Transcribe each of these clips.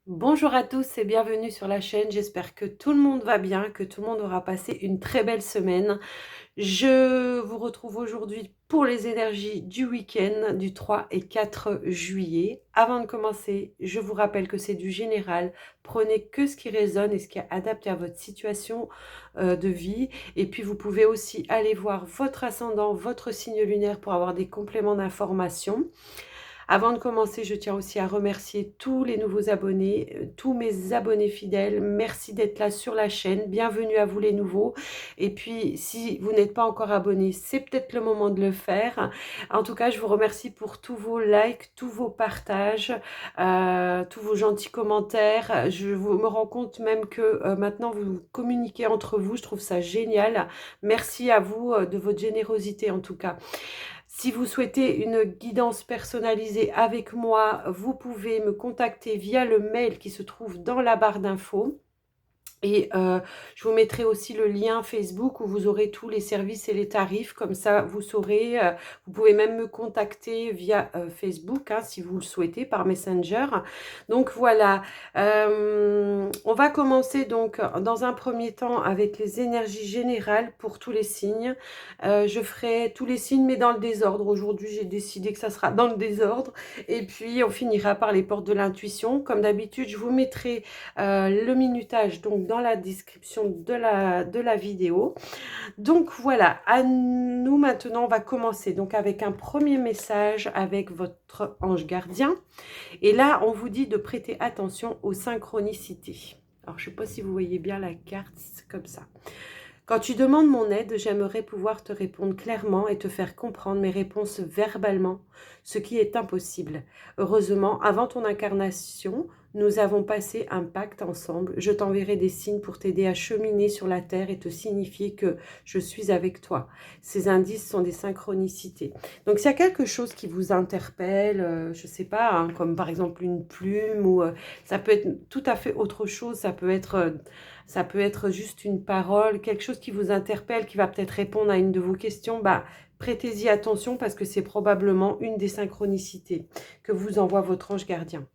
Bonjour à tous et bienvenue sur la chaîne. J'espère que tout le monde va bien, que tout le monde aura passé une très belle semaine. Je vous retrouve aujourd'hui pour les énergies du week-end du 3 et 4 juillet. Avant de commencer, je vous rappelle que c'est du général. Prenez que ce qui résonne et ce qui est adapté à votre situation de vie. Et puis vous pouvez aussi aller voir votre ascendant, votre signe lunaire pour avoir des compléments d'information. Avant de commencer, je tiens aussi à remercier tous les nouveaux abonnés, tous mes abonnés fidèles. Merci d'être là sur la chaîne. Bienvenue à vous les nouveaux. Et puis, si vous n'êtes pas encore abonné, c'est peut-être le moment de le faire. En tout cas, je vous remercie pour tous vos likes, tous vos partages, tous vos gentils commentaires. Me rends compte même que maintenant, vous communiquez entre vous. Je trouve ça génial. Merci à vous de votre générosité en tout cas. Si vous souhaitez une guidance personnalisée avec moi, vous pouvez me contacter via le mail qui se trouve dans la barre d'infos. Et je vous mettrai aussi le lien Facebook où vous aurez tous les services et les tarifs. Comme ça, vous saurez. Vous pouvez même me contacter via Facebook hein, si vous le souhaitez, par Messenger. Donc voilà. On va commencer donc dans un premier temps avec les énergies générales pour tous les signes. Je ferai tous les signes mais dans le désordre. Aujourd'hui, j'ai décidé que ça sera dans le désordre. Et puis, on finira par les portes de l'intuition. Comme d'habitude, je vous mettrai le minutage donc dans la description de la vidéo. Donc voilà, à nous maintenant, on va commencer donc avec un premier message avec votre ange gardien. Et là, on vous dit de prêter attention aux synchronicités. Alors, je ne sais pas si vous voyez bien la carte, c'est comme ça. Quand tu demandes mon aide, j'aimerais pouvoir te répondre clairement et te faire comprendre mes réponses verbalement, ce qui est impossible. Heureusement, avant ton incarnation, nous avons passé un pacte ensemble. Je t'enverrai des signes pour t'aider à cheminer sur la terre et te signifier que je suis avec toi. Ces indices sont des synchronicités. Donc, s'il y a quelque chose qui vous interpelle, je ne sais pas, hein, comme par exemple une plume, ou ça peut être tout à fait autre chose, ça peut être juste une parole, quelque chose qui vous interpelle, qui va peut-être répondre à une de vos questions, bah, prêtez-y attention parce que c'est probablement une des synchronicités que vous envoie votre ange gardien.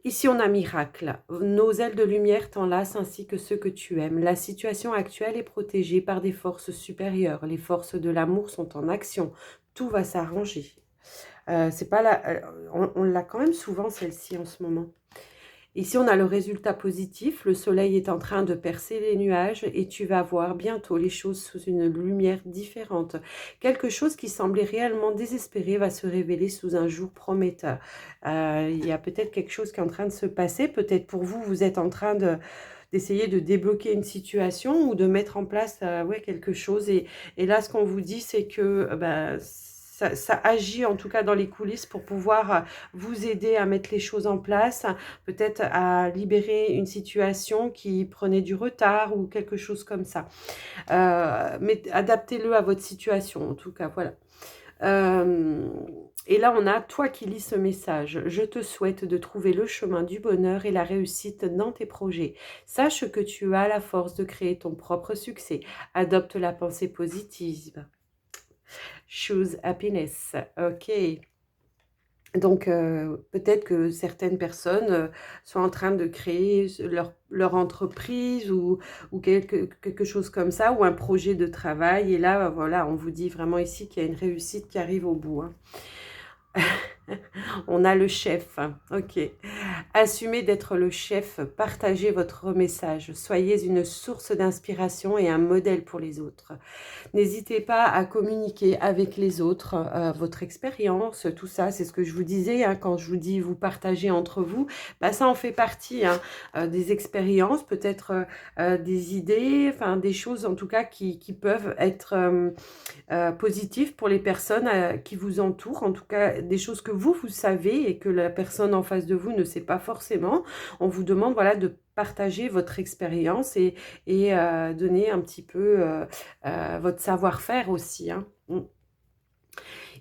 Ici, on a miracle. Nos ailes de lumière t'enlacent ainsi que ceux que tu aimes. La situation actuelle est protégée par des forces supérieures. Les forces de l'amour sont en action. Tout va s'arranger. C'est pas là, on l'a quand même souvent celle-ci en ce moment. Ici, on a le résultat positif. Le soleil est en train de percer les nuages et tu vas voir bientôt les choses sous une lumière différente. Quelque chose qui semblait réellement désespéré va se révéler sous un jour prometteur. Il y a peut-être quelque chose qui est en train de se passer. Peut-être pour vous, vous êtes en train d'essayer de débloquer une situation ou de mettre en place ouais, quelque chose. Et là, ce qu'on vous dit, c'est que ça agit en tout cas dans les coulisses pour pouvoir vous aider à mettre les choses en place, peut-être à libérer une situation qui prenait du retard ou quelque chose comme ça. Mais adaptez-le à votre situation en tout cas, voilà. Et là, on a toi qui lis ce message. Je te souhaite de trouver le chemin du bonheur et la réussite dans tes projets. Sache que tu as la force de créer ton propre succès. Adopte la pensée positive. Choose happiness. Ok. Donc, peut-être que certaines personnes sont en train de créer leur entreprise ou quelque chose comme ça, ou un projet de travail. Et là, voilà, on vous dit vraiment ici qu'il y a une réussite qui arrive au bout. Hein. On a le chef, ok. Assumez d'être le chef, partagez votre message, soyez une source d'inspiration et un modèle pour les autres. N'hésitez pas à communiquer avec les autres, votre expérience, tout ça, c'est ce que je vous disais, hein, quand je vous dis vous partagez entre vous, bah, ça en fait partie, hein, des expériences, peut-être des idées, enfin des choses en tout cas qui peuvent être positives pour les personnes qui vous entourent, en tout cas des choses que vous savez et que la personne en face de vous ne sait pas forcément. On vous demande voilà, de partager votre expérience et donner un petit peu votre savoir-faire aussi. Hein.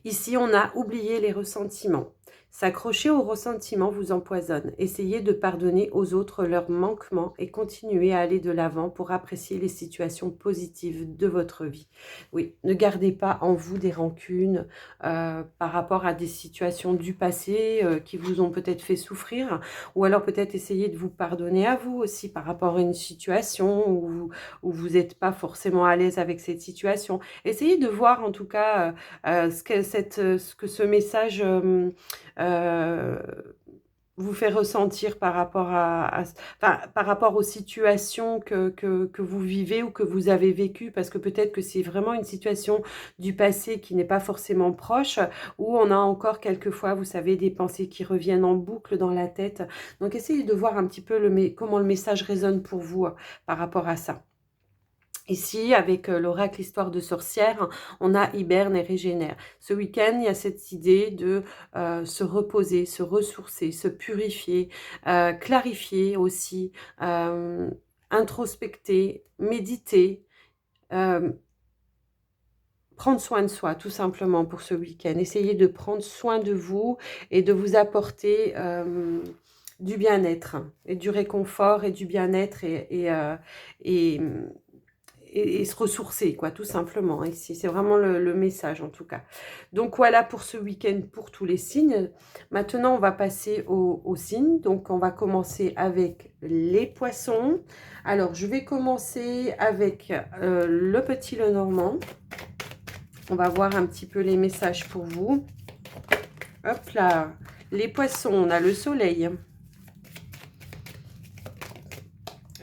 Ici, on a oublié les ressentiments. S'accrocher au ressentiment vous empoisonne. Essayez de pardonner aux autres leurs manquements et continuez à aller de l'avant pour apprécier les situations positives de votre vie. Oui, ne gardez pas en vous des rancunes par rapport à des situations du passé qui vous ont peut-être fait souffrir, ou alors peut-être essayez de vous pardonner à vous aussi par rapport à une situation où vous n'êtes pas forcément à l'aise avec cette situation. Essayez de voir en tout cas ce que ce message euh, vous fait ressentir par rapport enfin, par rapport aux situations que vous vivez ou que vous avez vécues, parce que peut-être que c'est vraiment une situation du passé qui n'est pas forcément proche, où on a encore quelquefois, vous savez, des pensées qui reviennent en boucle dans la tête. Donc essayez de voir un petit peu comment le message résonne pour vous par rapport à ça. Ici, avec l'oracle Histoire de sorcière, on a hiberne et régénère. Ce week-end, il y a cette idée de se reposer, se ressourcer, se purifier, clarifier aussi, introspecter, méditer, euh, prendre soin de soi, tout simplement, pour ce week-end. Essayez de prendre soin de vous et de vous apporter du bien-être et du réconfort et du bien-être et et se ressourcer, quoi, tout simplement. Ici, c'est vraiment le message, en tout cas. Donc, voilà pour ce week-end, pour tous les signes. Maintenant, on va passer aux signes. Donc, on va commencer avec les poissons. Alors, je vais commencer avec le petit Lenormand. On va voir un petit peu les messages pour vous. Hop là. Les poissons, on a le soleil.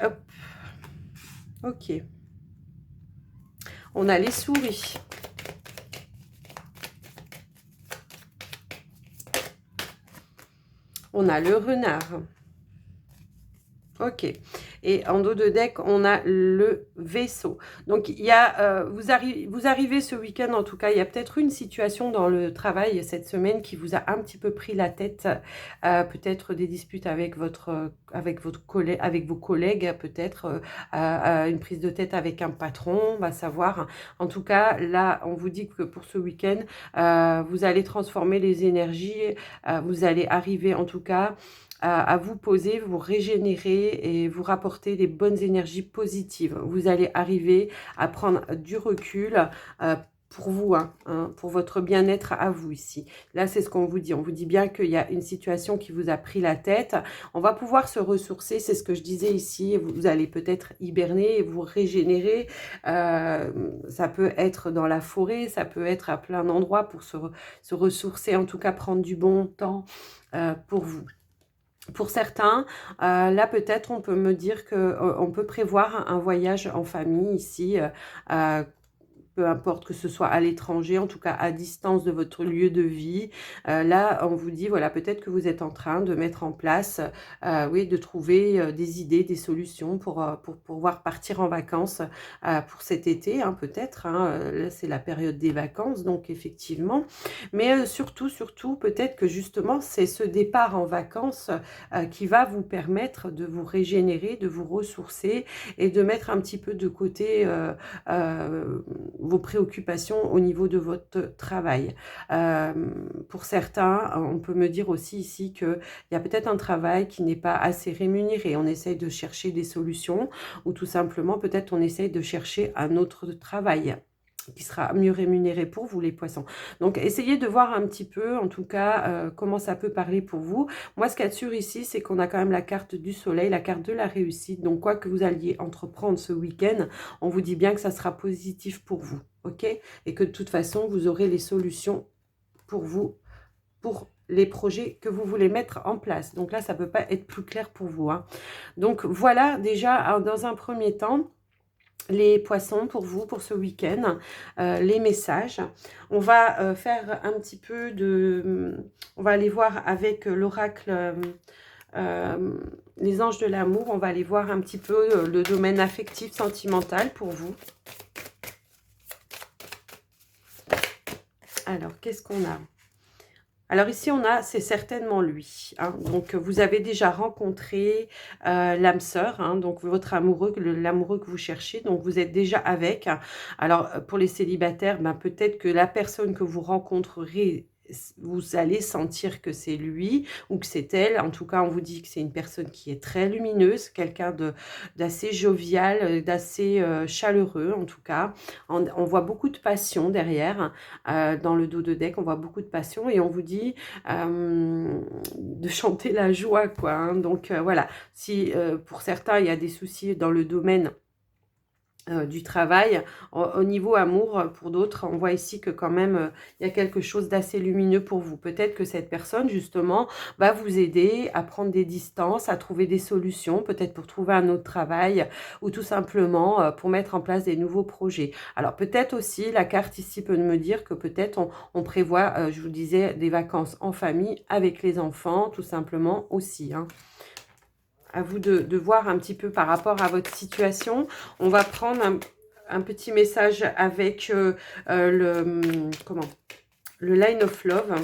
Hop. Ok. On a les souris. On a le renard. Ok. Et en dos de deck, on a le vaisseau. Donc, il y a, vous arrivez ce week-end, en tout cas, il y a peut-être une situation dans le travail cette semaine qui vous a un petit peu pris la tête. Peut-être des disputes avec avec vos collègues, peut-être une prise de tête avec un patron, on va savoir. En tout cas, là, on vous dit que pour ce week-end, vous allez transformer les énergies, vous allez arriver, en tout cas, à vous poser, vous régénérer et vous rapporter des bonnes énergies positives. Vous allez arriver à prendre du recul pour vous, pour votre bien-être à vous ici. Là, c'est ce qu'on vous dit. On vous dit bien qu'il y a une situation qui vous a pris la tête. On va pouvoir se ressourcer, c'est ce que je disais ici. Vous allez peut-être hiberner et vous régénérer. Ça peut être dans la forêt, ça peut être à plein d'endroits pour se ressourcer, en tout cas prendre du bon temps pour vous. Pour certains, là peut-être on peut me dire qu'on peut prévoir un voyage en famille ici, peu importe que ce soit à l'étranger, en tout cas à distance de votre lieu de vie. Là, on vous dit, voilà, peut-être que vous êtes en train de mettre en place, oui, de trouver des idées, des solutions pour pouvoir partir en vacances pour cet été, peut-être. Là, c'est la période des vacances, donc effectivement. Mais surtout, peut-être que justement, c'est ce départ en vacances qui va vous permettre de vous régénérer, de vous ressourcer et de mettre un petit peu de côté vos préoccupations au niveau de votre travail. Pour certains, on peut me dire aussi ici qu'il y a peut-être un travail qui n'est pas assez rémunéré. On essaye de chercher des solutions ou tout simplement peut-être on essaye de chercher un autre travail qui sera mieux rémunéré pour vous, les poissons. Donc, essayez de voir un petit peu, en tout cas, comment ça peut parler pour vous. Moi, ce qu'il y a de sûr ici, c'est qu'on a quand même la carte du soleil, la carte de la réussite. Donc, quoi que vous alliez entreprendre ce week-end, on vous dit bien que ça sera positif pour vous, ok? Et que de toute façon, vous aurez les solutions pour vous, pour les projets que vous voulez mettre en place. Donc là, ça ne peut pas être plus clair pour vous. Donc, voilà, déjà, dans un premier temps, les poissons pour vous, pour ce week-end, les messages. On va faire un petit peu de... On va aller voir avec l'oracle les anges de l'amour. On va aller voir un petit peu le domaine affectif, sentimental pour vous. Alors, qu'est-ce qu'on a ? Alors ici, on a, c'est certainement lui. Donc, vous avez déjà rencontré l'âme sœur, donc votre amoureux, l'amoureux que vous cherchez. Donc, vous êtes déjà avec. Alors, pour les célibataires, peut-être que la personne que vous rencontrerez vous allez sentir que c'est lui ou que c'est elle. En tout cas, on vous dit que c'est une personne qui est très lumineuse, quelqu'un d'assez jovial, d'assez chaleureux en tout cas. On voit beaucoup de passion derrière, dans le dos de deck, on voit beaucoup de passion et on vous dit de chanter la joie, quoi. Hein. Donc voilà, si pour certains, il y a des soucis dans le domaine du travail. Au niveau amour, pour d'autres, on voit ici que quand même, il y a quelque chose d'assez lumineux pour vous. Peut-être que cette personne, justement, va vous aider à prendre des distances, à trouver des solutions, peut-être pour trouver un autre travail ou tout simplement pour mettre en place des nouveaux projets. Alors, peut-être aussi, la carte ici peut me dire que peut-être on prévoit, je vous disais, des vacances en famille avec les enfants, tout simplement aussi, hein. À vous de voir un petit peu par rapport à votre situation. On va prendre un petit message avec le Line of Love.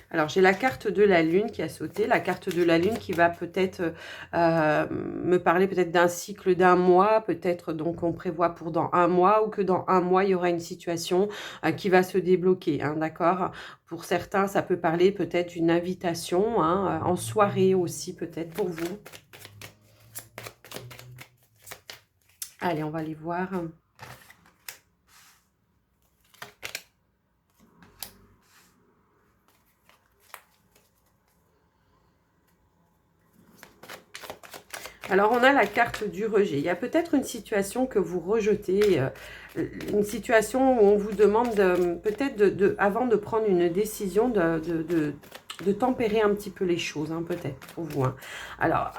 Alors, j'ai la carte de la Lune qui a sauté, la carte de la Lune qui va peut-être me parler peut-être d'un cycle d'un mois, peut-être donc on prévoit pour dans un mois ou que dans un mois, il y aura une situation qui va se débloquer, hein, d'accord? Pour certains, ça peut parler peut-être d'une invitation, hein, en soirée aussi peut-être pour vous. Allez, on va les voir. Alors, on a la carte du rejet. Il y a peut-être une situation que vous rejetez, une situation où on vous demande peut-être, avant de prendre une décision, de tempérer un petit peu les choses, hein, peut-être, pour vous. Hein. Alors,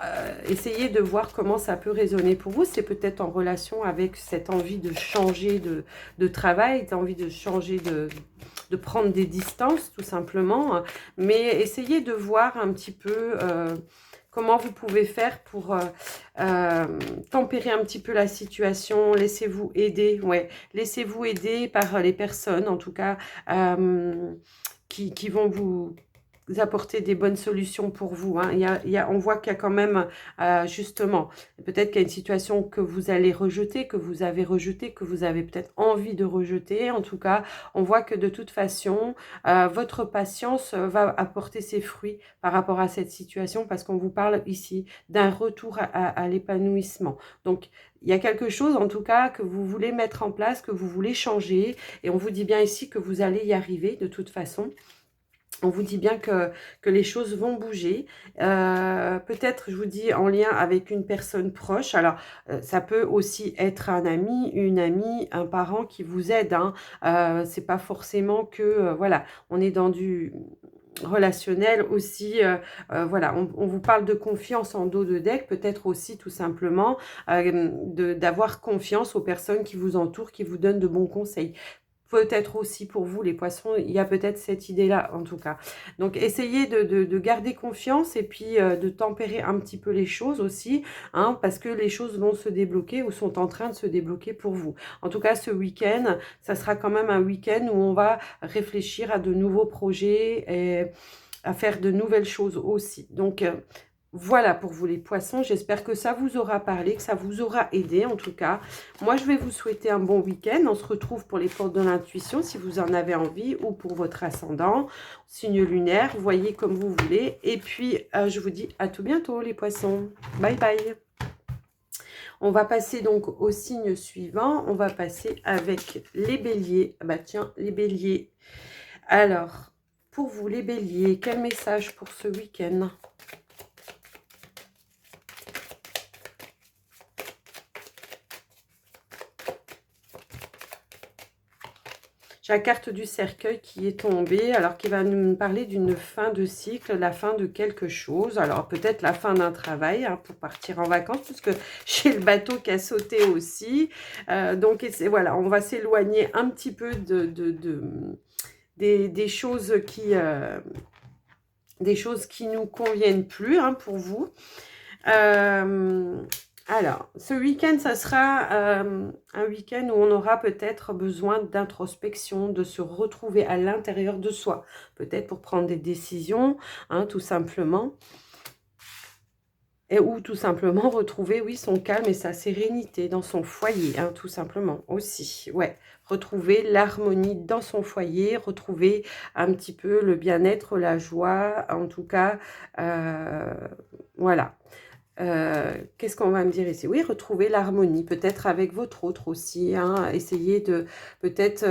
essayez de voir comment ça peut résonner pour vous. C'est peut-être en relation avec cette envie de changer de travail, cette envie de changer de prendre des distances, tout simplement. Mais essayez de voir un petit peu... comment vous pouvez faire pour tempérer un petit peu la situation. Laissez-vous aider, ouais. Laissez-vous aider par les personnes, en tout cas, qui vont vous apporter des bonnes solutions pour vous. Hein. On voit qu'il y a quand même, justement, peut-être qu'il y a une situation que vous allez rejeter, que vous avez rejeté, que vous avez peut-être envie de rejeter. En tout cas, on voit que de toute façon, votre patience va apporter ses fruits par rapport à cette situation parce qu'on vous parle ici d'un retour à l'épanouissement. Donc, il y a quelque chose, en tout cas, que vous voulez mettre en place, que vous voulez changer. Et on vous dit bien ici que vous allez y arriver de toute façon. On vous dit bien que les choses vont bouger. Peut-être, je vous dis, en lien avec une personne proche. Alors, ça peut aussi être un ami, une amie, un parent qui vous aide. Hein. C'est pas forcément que, voilà, on est dans du relationnel aussi. Voilà, on vous parle de confiance en dos de deck. Peut-être aussi, tout simplement, d'avoir confiance aux personnes qui vous entourent, qui vous donnent de bons conseils. Peut-être aussi pour vous, les poissons, il y a peut-être cette idée-là, en tout cas. Donc, essayez de garder confiance et puis de tempérer un petit peu les choses aussi, hein, parce que les choses vont se débloquer ou sont en train de se débloquer pour vous. En tout cas, ce week-end, ça sera quand même un week-end où on va réfléchir à de nouveaux projets et à faire de nouvelles choses aussi. Donc, voilà pour vous les poissons, j'espère que ça vous aura parlé, que ça vous aura aidé en tout cas. Moi, je vais vous souhaiter un bon week-end. On se retrouve pour les portes de l'intuition si vous en avez envie ou pour votre ascendant, signe lunaire, voyez comme vous voulez. Et puis, je vous dis à tout bientôt les poissons. Bye bye. On va passer donc au signe suivant. On va passer avec les béliers. Ah bah tiens, les béliers. Alors, pour vous les béliers, quel message pour ce week-end ? J'ai la carte du cercueil qui est tombée, alors qui va nous parler d'une fin de cycle, la fin de quelque chose. Alors peut-être la fin d'un travail, hein, pour partir en vacances, puisque j'ai le bateau qui a sauté aussi. Donc voilà, on va s'éloigner un petit peu des choses qui nous conviennent plus, hein, pour vous. Alors, ce week-end, ça sera un week-end où on aura peut-être besoin d'introspection, de se retrouver à l'intérieur de soi, peut-être pour prendre des décisions, hein, tout simplement. Et ou tout simplement retrouver, oui, son calme et sa sérénité dans son foyer, hein, tout simplement aussi. Ouais, retrouver l'harmonie dans son foyer, retrouver un petit peu le bien-être, la joie, en tout cas, euh, voilà. Qu'est-ce qu'on va me dire ici? Oui, retrouver l'harmonie, peut-être avec votre autre aussi, hein, essayer de peut-être...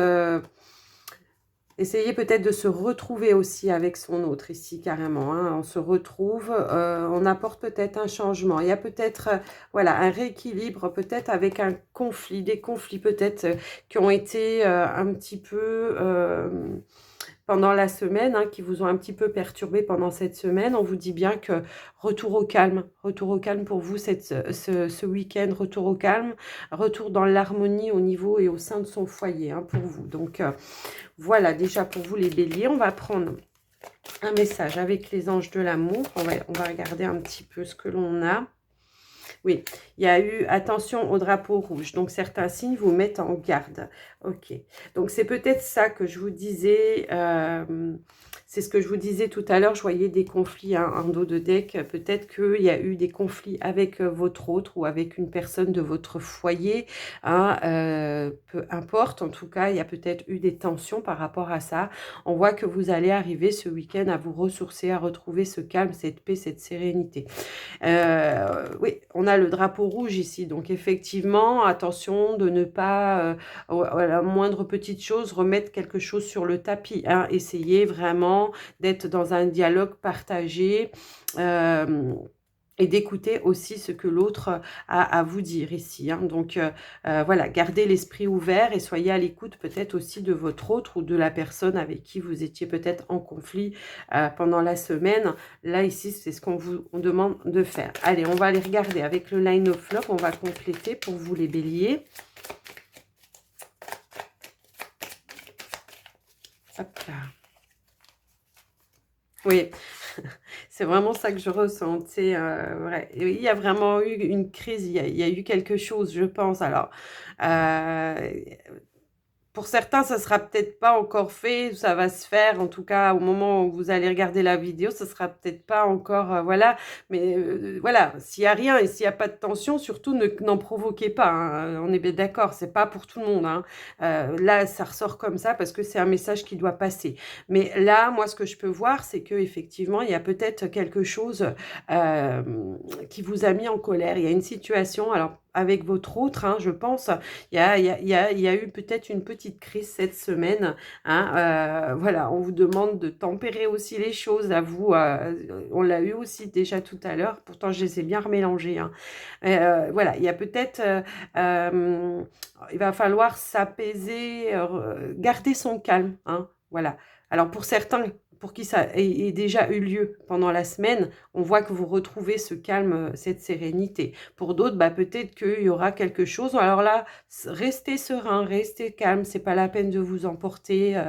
essayez peut-être de se retrouver aussi avec son autre ici, carrément. Hein. On se retrouve, on apporte peut-être un changement. Il y a peut-être voilà, un rééquilibre, peut-être avec un conflit, des conflits peut-être qui ont été un petit peu pendant la semaine, hein, qui vous ont un petit peu perturbé pendant cette semaine. On vous dit bien que retour au calme pour vous ce week-end, retour au calme, retour dans l'harmonie au niveau et au sein de son foyer hein, pour vous. Donc, voilà, déjà pour vous les béliers, on va prendre un message avec les anges de l'amour. On va regarder un petit peu ce que l'on a. Oui, il y a eu attention au drapeau rouge. Donc, certains signes vous mettent en garde. Ok. Donc, c'est peut-être ça que je vous disais. C'est ce que je vous disais tout à l'heure. Je voyais des conflits hein, en dos de deck. Peut-être qu'il y a eu des conflits avec votre autre ou avec une personne de votre foyer. Hein, peu importe. En tout cas, il y a peut-être eu des tensions par rapport à ça. On voit que vous allez arriver ce week-end à vous ressourcer, à retrouver ce calme, cette paix, cette sérénité. Oui, on a le drapeau rouge ici, donc effectivement, attention de ne pas, à la moindre petite chose, remettre quelque chose sur le tapis. Hein. Essayez vraiment d'être dans un dialogue partagé. Et d'écouter aussi ce que l'autre a à vous dire ici. Hein. Donc, voilà, gardez l'esprit ouvert et soyez à l'écoute peut-être aussi de votre autre ou de la personne avec qui vous étiez peut-être en conflit pendant la semaine. Là, ici, c'est ce qu'on vous demande de faire. Allez, on va aller regarder avec le Line of Love. On va compléter pour vous les béliers. Hop là. Oui, c'est vraiment ça que je ressens. Vrai. Il y a vraiment eu une crise, il y a eu quelque chose, je pense. Alors, euh, pour certains, ça sera peut-être pas encore fait, ça va se faire, en tout cas, au moment où vous allez regarder la vidéo, ça sera peut-être pas encore, voilà. Mais voilà, s'il y a rien et s'il y a pas de tension, surtout n'en provoquez pas. Hein. On est bien d'accord, c'est pas pour tout le monde. Hein. Là, ça ressort comme ça parce que c'est un message qui doit passer. Mais là, moi, ce que je peux voir, c'est que effectivement, il y a peut-être quelque chose euh, qui vous a mis en colère. Il y a une situation, alors avec votre autre, hein, je pense, il y a eu peut-être une petite crise cette semaine. Hein, voilà, on vous demande de tempérer aussi les choses. À vous, on l'a eu aussi déjà tout à l'heure. Pourtant, je les ai bien remélangés. Hein. Voilà, il y a peut-être... il va falloir s'apaiser, garder son calme. Hein, voilà. Alors, pour certains... Pour qui ça ait déjà eu lieu pendant la semaine, on voit que vous retrouvez ce calme, cette sérénité. Pour d'autres, bah, peut-être qu'il y aura quelque chose. Alors là, restez serein, restez calme. C'est pas la peine de vous emporter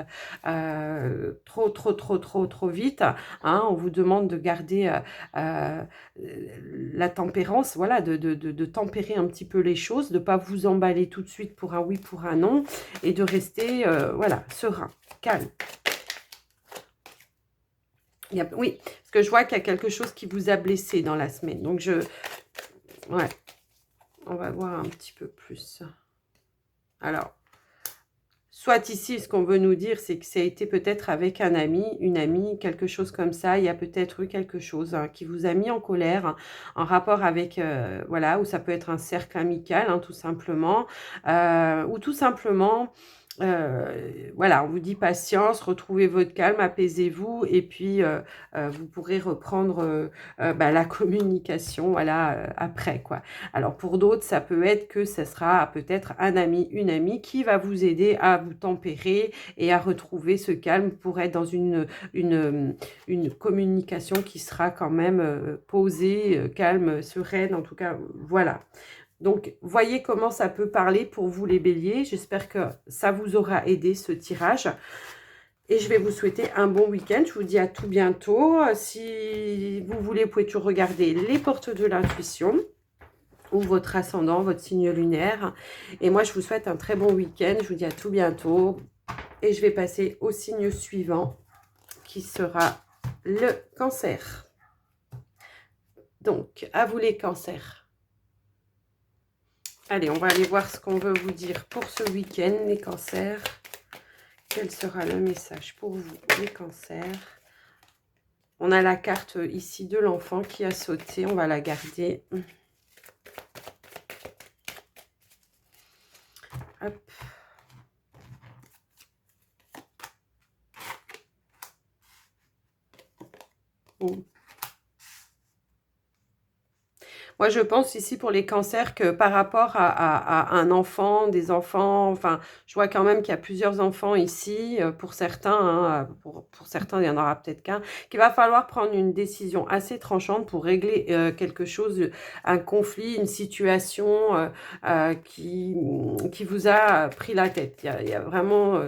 trop vite. Hein. On vous demande de garder la tempérance, voilà, de tempérer un petit peu les choses, de pas vous emballer tout de suite pour un oui, pour un non, et de rester, voilà, serein, calme. Oui, parce que je vois qu'il y a quelque chose qui vous a blessé dans la semaine. Donc, ouais, on va voir un petit peu plus. Alors, soit ici, ce qu'on veut nous dire, c'est que ça a été peut-être avec un ami, une amie, quelque chose comme ça. Il y a peut-être eu quelque chose hein, qui vous a mis en colère, hein, en rapport avec, voilà, ou ça peut être un cercle amical, hein, tout simplement, ou tout simplement... voilà, on vous dit patience, retrouvez votre calme, apaisez-vous et puis vous pourrez reprendre bah, la communication voilà, après. Quoi. Alors pour d'autres, ça peut être que ce sera peut-être un ami, une amie qui va vous aider à vous tempérer et à retrouver ce calme pour être dans une communication qui sera quand même posée, calme, sereine, en tout cas, voilà. Donc, voyez comment ça peut parler pour vous les béliers. J'espère que ça vous aura aidé ce tirage. Et je vais vous souhaiter un bon week-end. Je vous dis à tout bientôt. Si vous voulez, vous pouvez toujours regarder les portes de l'intuition ou votre ascendant, votre signe lunaire. Et moi, je vous souhaite un très bon week-end. Je vous dis à tout bientôt. Et je vais passer au signe suivant qui sera le Cancer. Donc, à vous les cancers. Allez, on va aller voir ce qu'on veut vous dire pour ce week-end, les cancers. Quel sera le message pour vous, les cancers? On a la carte ici de l'enfant qui a sauté. On va la garder. Hop. Oh. Moi, je pense ici pour les cancers que par rapport à un enfant, des enfants, enfin, je vois quand même qu'il y a plusieurs enfants ici, pour certains, hein, pour certains, il y en aura peut-être qu'un, qu'il va falloir prendre une décision assez tranchante pour régler quelque chose, un conflit, une situation qui vous a pris la tête. Il y a vraiment...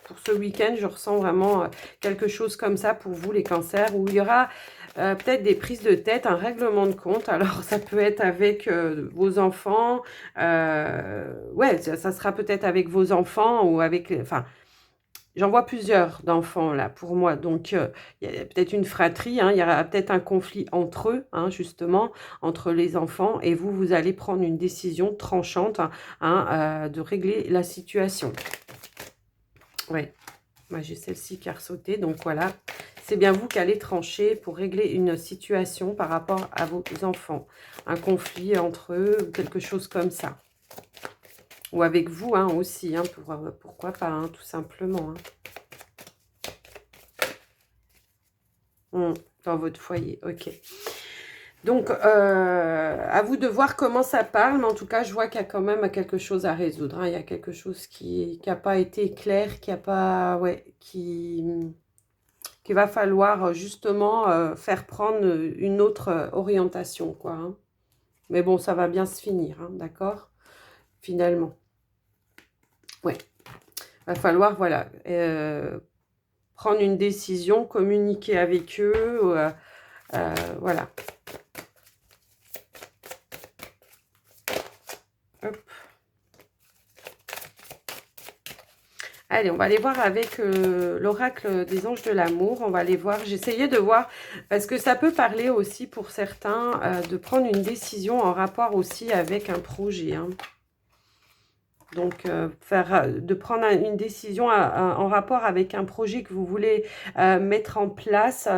pour ce week-end, je ressens vraiment quelque chose comme ça pour vous, les cancers, où il y aura peut-être des prises de tête, un règlement de compte. Alors, ça peut être avec vos enfants. Ouais, ça sera peut-être avec vos enfants ou avec... Enfin, j'en vois plusieurs d'enfants là pour moi. Donc, il y a peut-être une fratrie. Hein, il y aura peut-être un conflit entre eux, hein, justement, entre les enfants. Et vous, vous allez prendre une décision tranchante hein, de régler la situation. Ouais. Moi, j'ai celle-ci qui a ressauté. Donc, voilà. C'est bien vous qui allez trancher pour régler une situation par rapport à vos enfants. Un conflit entre eux ou quelque chose comme ça. Ou avec vous hein, aussi. Hein, pourquoi pas, hein, tout simplement. Hein. Dans votre foyer. Ok. Donc, à vous de voir comment ça parle. Mais en tout cas, je vois qu'il y a quand même quelque chose à résoudre. Hein. Il y a quelque chose qui n'a pas été clair, qui n'a pas... Ouais, qu'il va falloir justement faire prendre une autre orientation, quoi. Hein. Mais bon, ça va bien se finir, hein, d'accord? Finalement. Ouais. Va falloir, voilà, prendre une décision, communiquer avec eux, voilà. Hop. Allez, on va aller voir avec l'oracle des anges de l'amour. On va aller voir, j'essayais de voir, parce que ça peut parler aussi pour certains de prendre une décision en rapport aussi avec un projet. Hein. Donc, de prendre une décision en rapport avec un projet que vous voulez mettre en place.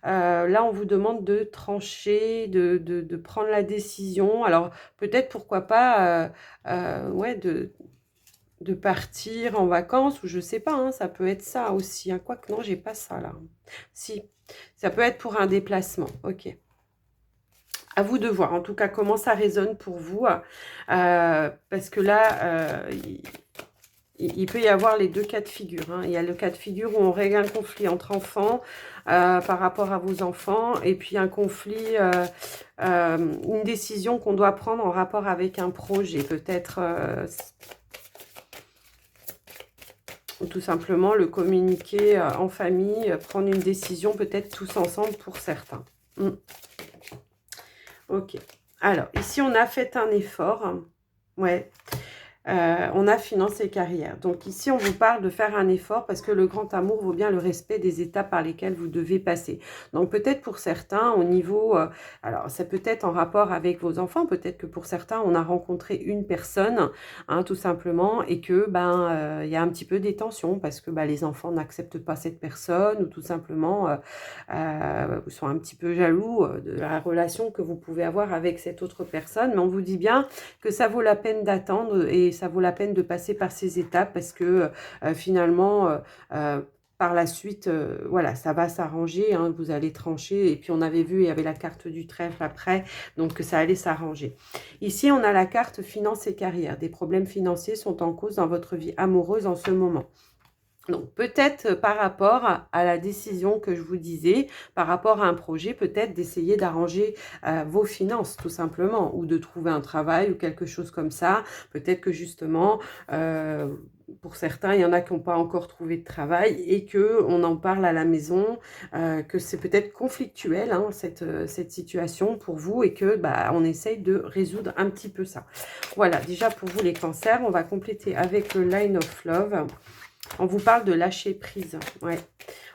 Là, on vous demande de trancher, de prendre la décision. Alors, peut-être, pourquoi pas, ouais, de partir en vacances ou je sais pas, hein, ça peut être ça aussi. Hein. Quoique, non, j'ai pas ça là. Si, ça peut être pour un déplacement. Ok. À vous de voir, en tout cas, comment ça résonne pour vous. Parce que là, il peut y avoir les deux cas de figure. Hein. Il y a le cas de figure où on règle un conflit entre enfants par rapport à vos enfants. Et puis un conflit, une décision qu'on doit prendre en rapport avec un projet. Peut-être... tout simplement le communiquer en famille, prendre une décision peut-être tous ensemble pour certains. Ok. Alors, ici, on a fait un effort. Ouais. On a finance et carrière. Donc ici, on vous parle de faire un effort parce que le grand amour vaut bien le respect des étapes par lesquelles vous devez passer. Donc peut-être pour certains, au niveau... alors, ça peut être en rapport avec vos enfants. Peut-être que pour certains, on a rencontré une personne, hein, tout simplement, et que il y a un petit peu des tensions parce que les enfants n'acceptent pas cette personne ou tout simplement sont un petit peu jaloux de la relation que vous pouvez avoir avec cette autre personne. Mais on vous dit bien que ça vaut la peine d'attendre et ça vaut la peine de passer par ces étapes parce que finalement, par la suite, voilà, ça va s'arranger, hein, vous allez trancher. Et puis on avait vu, il y avait la carte du trèfle après, donc ça allait s'arranger. Ici, on a la carte finance et carrière. Des problèmes financiers sont en cause dans votre vie amoureuse en ce moment. Donc, peut-être par rapport à la décision que je vous disais, par rapport à un projet, peut-être d'essayer d'arranger vos finances, tout simplement, ou de trouver un travail ou quelque chose comme ça. Peut-être que justement, pour certains, il y en a qui n'ont pas encore trouvé de travail et qu'on en parle à la maison, que c'est peut-être conflictuel, hein, cette situation pour vous et que on essaye de résoudre un petit peu ça. Voilà, déjà pour vous les cancers, on va compléter avec le Line of Love. On vous parle de lâcher prise, ouais.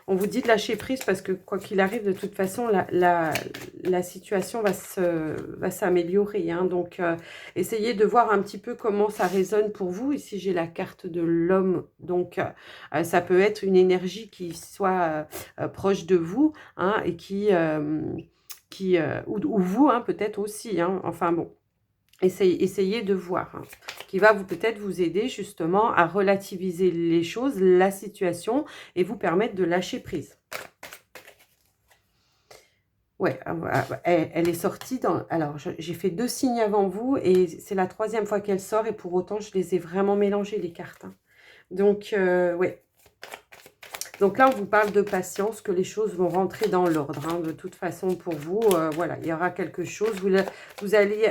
On vous dit de lâcher prise parce que quoi qu'il arrive, de toute façon, la situation va s'améliorer. Hein. Donc, essayez de voir un petit peu comment ça résonne pour vous. Ici, j'ai la carte de l'homme. Donc, ça peut être une énergie qui soit proche de vous, hein, et ou vous, hein, peut-être aussi. Hein. Enfin bon. Essayez de voir, hein, qui va peut-être vous aider justement à relativiser les choses, la situation, et vous permettre de lâcher prise. Ouais, elle est sortie dans... Alors, j'ai fait 2 signes avant vous, et c'est la 3e fois qu'elle sort, et pour autant, je les ai vraiment mélangées, les cartes. Hein. Donc, ouais. Donc là, on vous parle de patience, que les choses vont rentrer dans l'ordre. Hein, de toute façon, pour vous, voilà, il y aura quelque chose. Il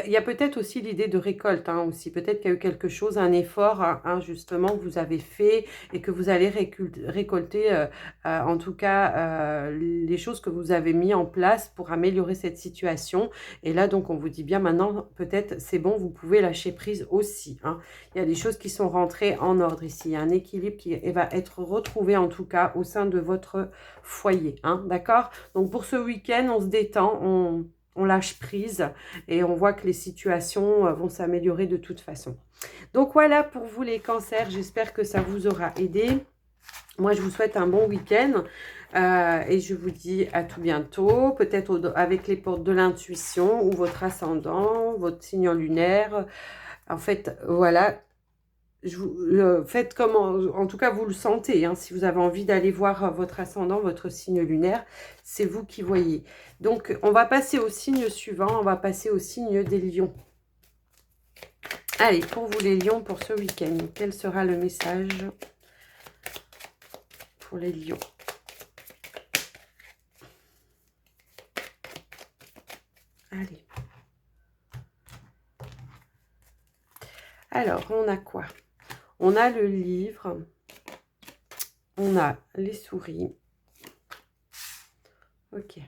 y a peut-être aussi l'idée de récolte, hein, aussi. Peut-être qu'il y a eu quelque chose, un effort, hein, justement, que vous avez fait et que vous allez récolter, en tout cas, les choses que vous avez mis en place pour améliorer cette situation. Et là, donc, on vous dit bien maintenant, peut-être, c'est bon, vous pouvez lâcher prise aussi. Hein. Il y a des choses qui sont rentrées en ordre ici. Il y a un équilibre qui va être retrouvé, en tout cas, au sein de votre foyer. Hein, d'accord? Donc, pour ce week-end, on se détend, on lâche prise et on voit que les situations vont s'améliorer de toute façon. Donc, voilà pour vous les cancers. J'espère que ça vous aura aidé. Moi, je vous souhaite un bon week-end et je vous dis à tout bientôt. Peut-être avec les portes de l'intuition ou votre ascendant, votre signe lunaire. En fait, voilà. Faites comme, en tout cas, vous le sentez. Hein, si vous avez envie d'aller voir votre ascendant, votre signe lunaire, c'est vous qui voyez. Donc, on va passer au signe suivant. On va passer au signe des lions. Allez, pour vous les lions, pour ce week-end, quel sera le message pour les lions? Allez. Alors, on a quoi? On a le livre, on a les souris. Ok.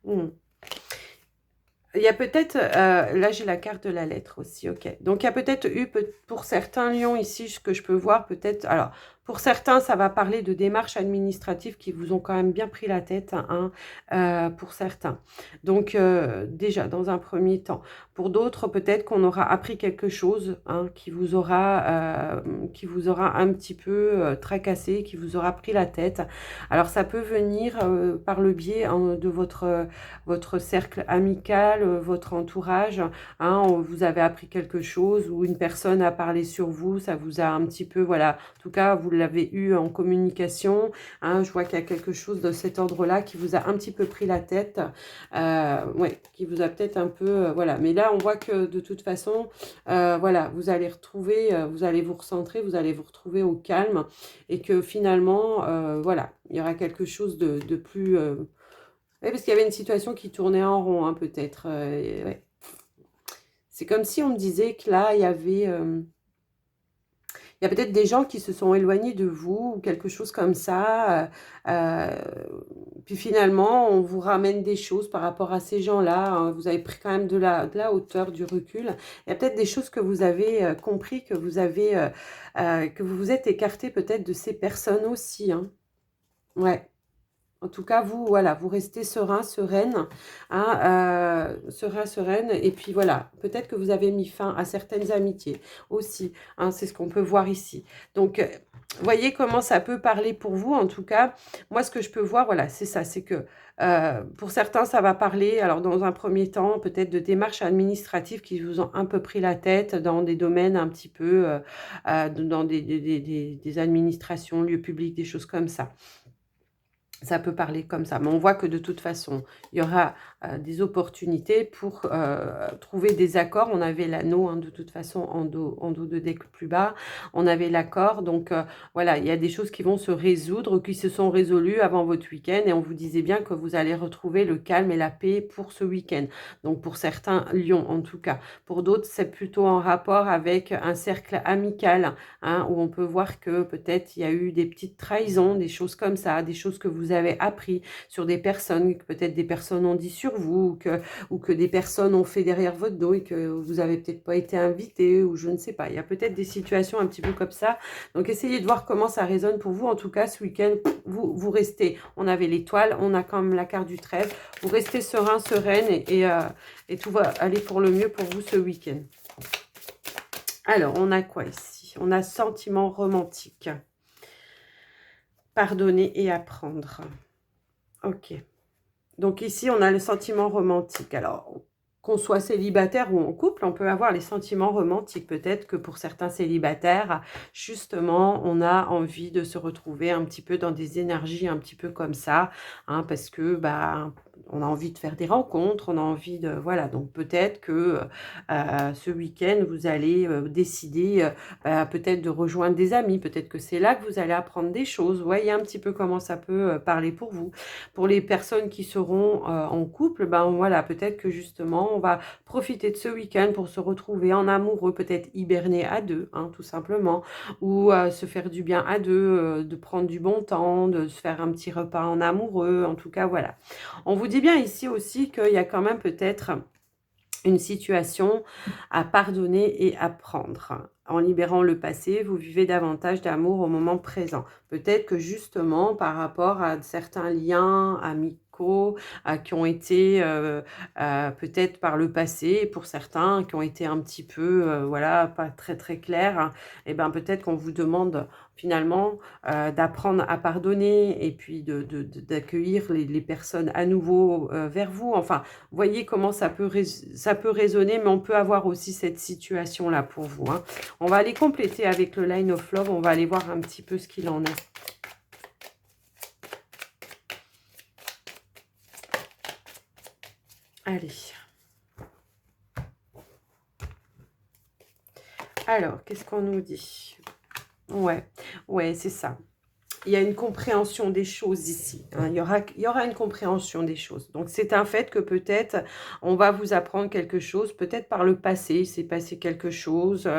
Il y a peut-être, là j'ai la carte de la lettre aussi, ok. Donc il y a peut-être eu, pour certains lions ici, ce que je peux voir peut-être, alors pour certains ça va parler de démarches administratives qui vous ont quand même bien pris la tête, hein, pour certains. Donc déjà dans un premier temps. Pour d'autres peut-être qu'on aura appris quelque chose, hein, qui vous aura un petit peu tracassé, qui vous aura pris la tête. Alors ça peut venir par le biais de votre cercle amical, votre entourage, hein, vous avez appris quelque chose ou une personne a parlé sur vous, ça vous a un petit peu, voilà, en tout cas, vous l'avez eu en communication, hein, je vois qu'il y a quelque chose de cet ordre-là qui vous a un petit peu pris la tête, ouais, qui vous a peut-être un peu, voilà, mais là, on voit que de toute façon, voilà, vous allez retrouver, vous allez vous recentrer, vous allez vous retrouver au calme et que finalement, voilà, il y aura quelque chose de plus... Oui, parce qu'il y avait une situation qui tournait en rond, hein, peut-être. Ouais. C'est comme si on me disait que là, il y a peut-être des gens qui se sont éloignés de vous, ou quelque chose comme ça. Puis finalement, on vous ramène des choses par rapport à ces gens-là. Hein. Vous avez pris quand même de la hauteur, du recul. Il y a peut-être des choses que vous avez compris, que vous vous êtes écarté peut-être de ces personnes aussi. Hein. Ouais. En tout cas, vous, voilà, vous restez serein, sereine, hein, serein, sereine. Et puis voilà, peut-être que vous avez mis fin à certaines amitiés aussi. Hein, c'est ce qu'on peut voir ici. Donc, voyez comment ça peut parler pour vous. En tout cas, moi, ce que je peux voir, voilà, c'est ça. C'est que pour certains, ça va parler, alors dans un premier temps, peut-être de démarches administratives qui vous ont un peu pris la tête dans des domaines un petit peu, dans des administrations, lieux publics, des choses comme ça. Ça peut parler comme ça, mais on voit que de toute façon, il y aura des opportunités pour trouver des accords. On avait l'anneau, hein, de toute façon, en dos de deck plus bas. On avait l'accord, donc voilà, il y a des choses qui vont se résoudre, qui se sont résolues avant votre week-end, et on vous disait bien que vous allez retrouver le calme et la paix pour ce week-end. Donc pour certains, Lions en tout cas. Pour d'autres, c'est plutôt en rapport avec un cercle amical, hein, où on peut voir que peut-être il y a eu des petites trahisons, des choses comme ça, des choses que vous avez appris sur des personnes, peut-être des personnes ont dit sur sur vous, ou que des personnes ont fait derrière votre dos et que vous avez peut-être pas été invité, ou je ne sais pas. Il y a peut-être des situations un petit peu comme ça. Donc, essayez de voir comment ça résonne pour vous. En tout cas, ce week-end, vous restez. On avait l'étoile, on a quand même la carte du trèfle. Vous restez serein, sereine et tout va aller pour le mieux pour vous ce week-end. Alors, on a quoi ici? On a sentiment romantique. Pardonner et apprendre. Ok. Donc ici, on a le sentiment romantique. Alors, qu'on soit célibataire ou en couple, on peut avoir les sentiments romantiques. Peut-être que pour certains célibataires, justement, on a envie de se retrouver un petit peu dans des énergies un petit peu comme ça, hein, parce que bah, on a envie de faire des rencontres, on a envie de... Voilà, donc peut-être que ce week-end, vous allez décider peut-être de rejoindre des amis, peut-être que c'est là que vous allez apprendre des choses. Vous voyez un petit peu comment ça peut parler pour vous. Pour les personnes qui seront en couple, ben voilà, peut-être que justement, on va profiter de ce week-end pour se retrouver en amoureux, peut-être hiberner à deux, hein, tout simplement, ou se faire du bien à deux, de prendre du bon temps, de se faire un petit repas en amoureux, en tout cas, voilà. On vous dit bien ici aussi qu'il y a quand même peut-être une situation à pardonner et à prendre. En libérant le passé, vous vivez davantage d'amour au moment présent. Peut-être que justement, par rapport à certains liens amicaux qui ont été peut-être par le passé, pour certains qui ont été un petit peu, voilà, pas très très clairs, et ben peut-être qu'on vous demande finalement d'apprendre à pardonner et puis d'accueillir les personnes à nouveau vers vous. Enfin, voyez comment ça peut résonner, mais on peut avoir aussi cette situation-là pour vous. Hein. On va aller compléter avec le Line of Love. On va aller voir un petit peu ce qu'il en est. Allez. Alors, qu'est-ce qu'on nous dit? Ouais, c'est ça. Il y a une compréhension des choses ici. Hein. Il y aura une compréhension des choses. Donc, c'est un fait que peut-être on va vous apprendre quelque chose. Peut-être par le passé, il s'est passé quelque chose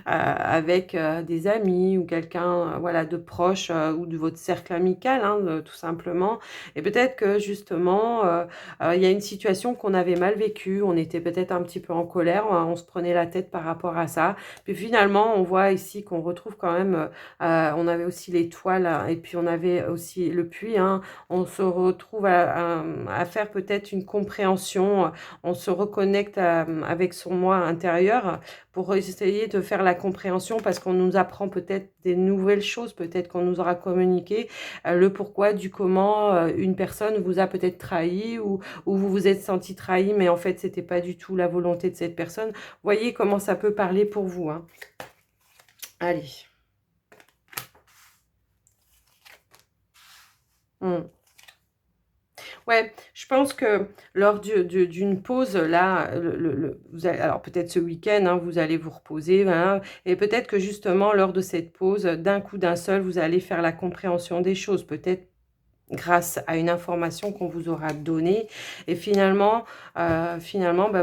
avec des amis ou quelqu'un voilà, de proche ou de votre cercle amical, hein, tout simplement. Et peut-être que justement, il y a une situation qu'on avait mal vécue. On était peut-être un petit peu en colère. On se prenait la tête par rapport à ça. Puis finalement, on voit ici qu'on retrouve quand même... on avait aussi l'étoile et puis on avait aussi le puits. Hein. On se retrouve à faire peut-être une compréhension. On se reconnecte avec son moi intérieur pour essayer de faire la compréhension parce qu'on nous apprend peut-être des nouvelles choses. Peut-être qu'on nous aura communiqué le pourquoi du comment une personne vous a peut-être trahi ou vous vous êtes senti trahi, mais en fait, c'était pas du tout la volonté de cette personne. Voyez comment ça peut parler pour vous. Hein. Allez. Ouais, je pense que lors d'une pause, là, vous allez, alors peut-être ce week-end, hein, vous allez vous reposer, hein, et peut-être que justement, lors de cette pause, d'un coup, d'un seul, vous allez faire la compréhension des choses, peut-être grâce à une information qu'on vous aura donnée, et finalement bah,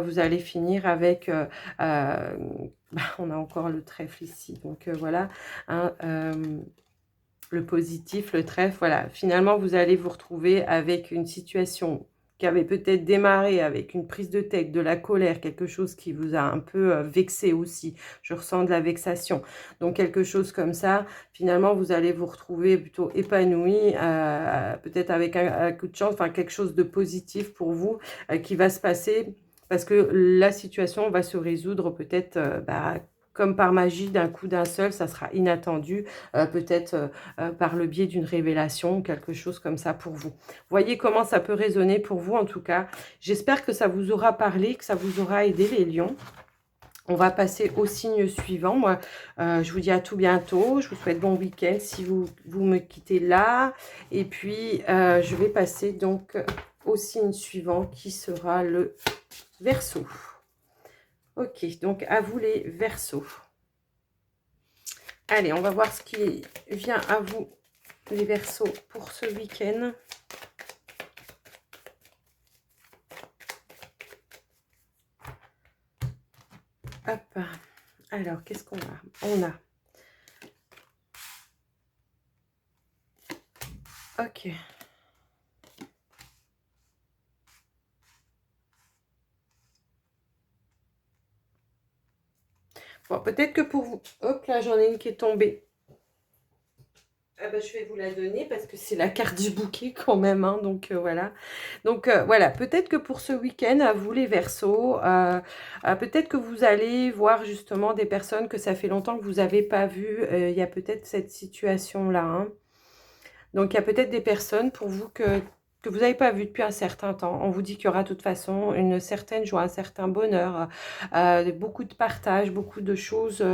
vous allez finir avec, bah, on a encore le trèfle ici, donc voilà, hein, le positif, le trèfle, voilà. Finalement, vous allez vous retrouver avec une situation qui avait peut-être démarré avec une prise de tête, de la colère, quelque chose qui vous a un peu vexé aussi. Je ressens de la vexation. Donc, quelque chose comme ça, finalement, vous allez vous retrouver plutôt épanoui, peut-être avec un coup de chance, enfin, quelque chose de positif pour vous qui va se passer parce que la situation va se résoudre peut-être bah, comme par magie, d'un coup, d'un seul, ça sera inattendu, peut-être par le biais d'une révélation, quelque chose comme ça pour vous. Voyez comment ça peut résonner pour vous, en tout cas. J'espère que ça vous aura parlé, que ça vous aura aidé, les lions. On va passer au signe suivant. Moi, je vous dis à tout bientôt. Je vous souhaite bon week-end si vous me quittez là. Et puis, je vais passer donc au signe suivant qui sera le Verseau. Ok, donc à vous les Verseaux. Allez, on va voir ce qui vient à vous, les Verseaux, pour ce week-end. Hop. Alors, qu'est-ce qu'on a? On a... Ok. Alors, peut-être que pour vous... Hop, là, j'en ai une qui est tombée. Ah bah, je vais vous la donner parce que c'est la carte du bouquet quand même, hein, donc voilà. Donc voilà, peut-être que pour ce week-end, à vous les Verseaux, peut-être que vous allez voir justement des personnes que ça fait longtemps que vous n'avez pas vues. Il y a peut-être cette situation-là, hein. Donc, il y a peut-être des personnes pour vous que vous n'avez pas vues depuis un certain temps. On vous dit qu'il y aura de toute façon une certaine joie, un certain bonheur, beaucoup de partage, beaucoup de choses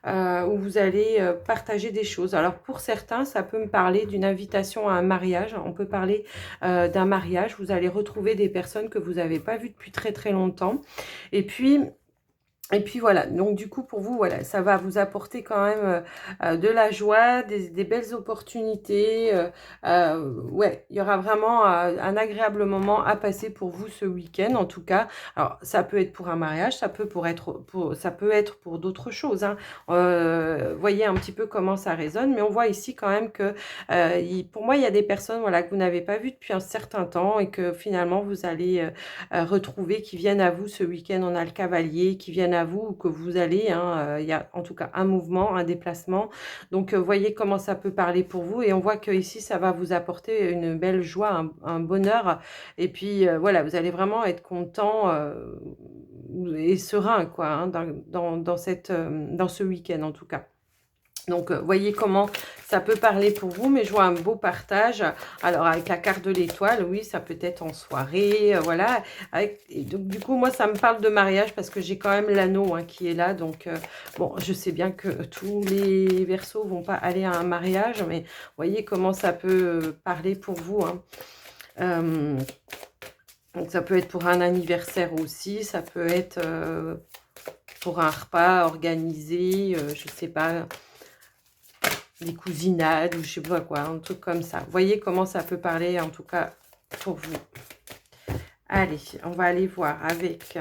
où vous allez partager des choses. Alors, pour certains, ça peut me parler d'une invitation à un mariage. On peut parler d'un mariage. Vous allez retrouver des personnes que vous n'avez pas vues depuis très, très longtemps. Et puis voilà, donc du coup pour vous, voilà, ça va vous apporter quand même de la joie, des belles opportunités. Ouais, il y aura vraiment un agréable moment à passer pour vous ce week-end en tout cas. Alors ça peut être pour un mariage, ça peut être pour d'autres choses, hein. Voyez un petit peu comment ça résonne, mais on voit ici quand même que pour moi il y a des personnes voilà, que vous n'avez pas vues depuis un certain temps et que finalement vous allez retrouver, qui viennent à vous ce week-end. On a le cavalier qui viennent à vous ou que vous allez, hein, il y a en tout cas un mouvement, un déplacement. Donc voyez comment ça peut parler pour vous et on voit que ici ça va vous apporter une belle joie, un bonheur et puis voilà, vous allez vraiment être content et serein quoi, hein, dans ce week-end en tout cas. Donc, voyez comment ça peut parler pour vous, mais je vois un beau partage. Alors, avec la carte de l'étoile, oui, ça peut être en soirée, voilà. Et donc, du coup, moi, ça me parle de mariage parce que j'ai quand même l'anneau hein, qui est là. Donc, bon, je sais bien que tous les Verseaux vont pas aller à un mariage, mais voyez comment ça peut parler pour vous, hein. Donc, ça peut être pour un anniversaire aussi, ça peut être pour un repas organisé, je sais pas, des cousinades ou je sais pas quoi, un truc comme ça. Vous voyez comment ça peut parler en tout cas pour vous. Allez, on va aller voir avec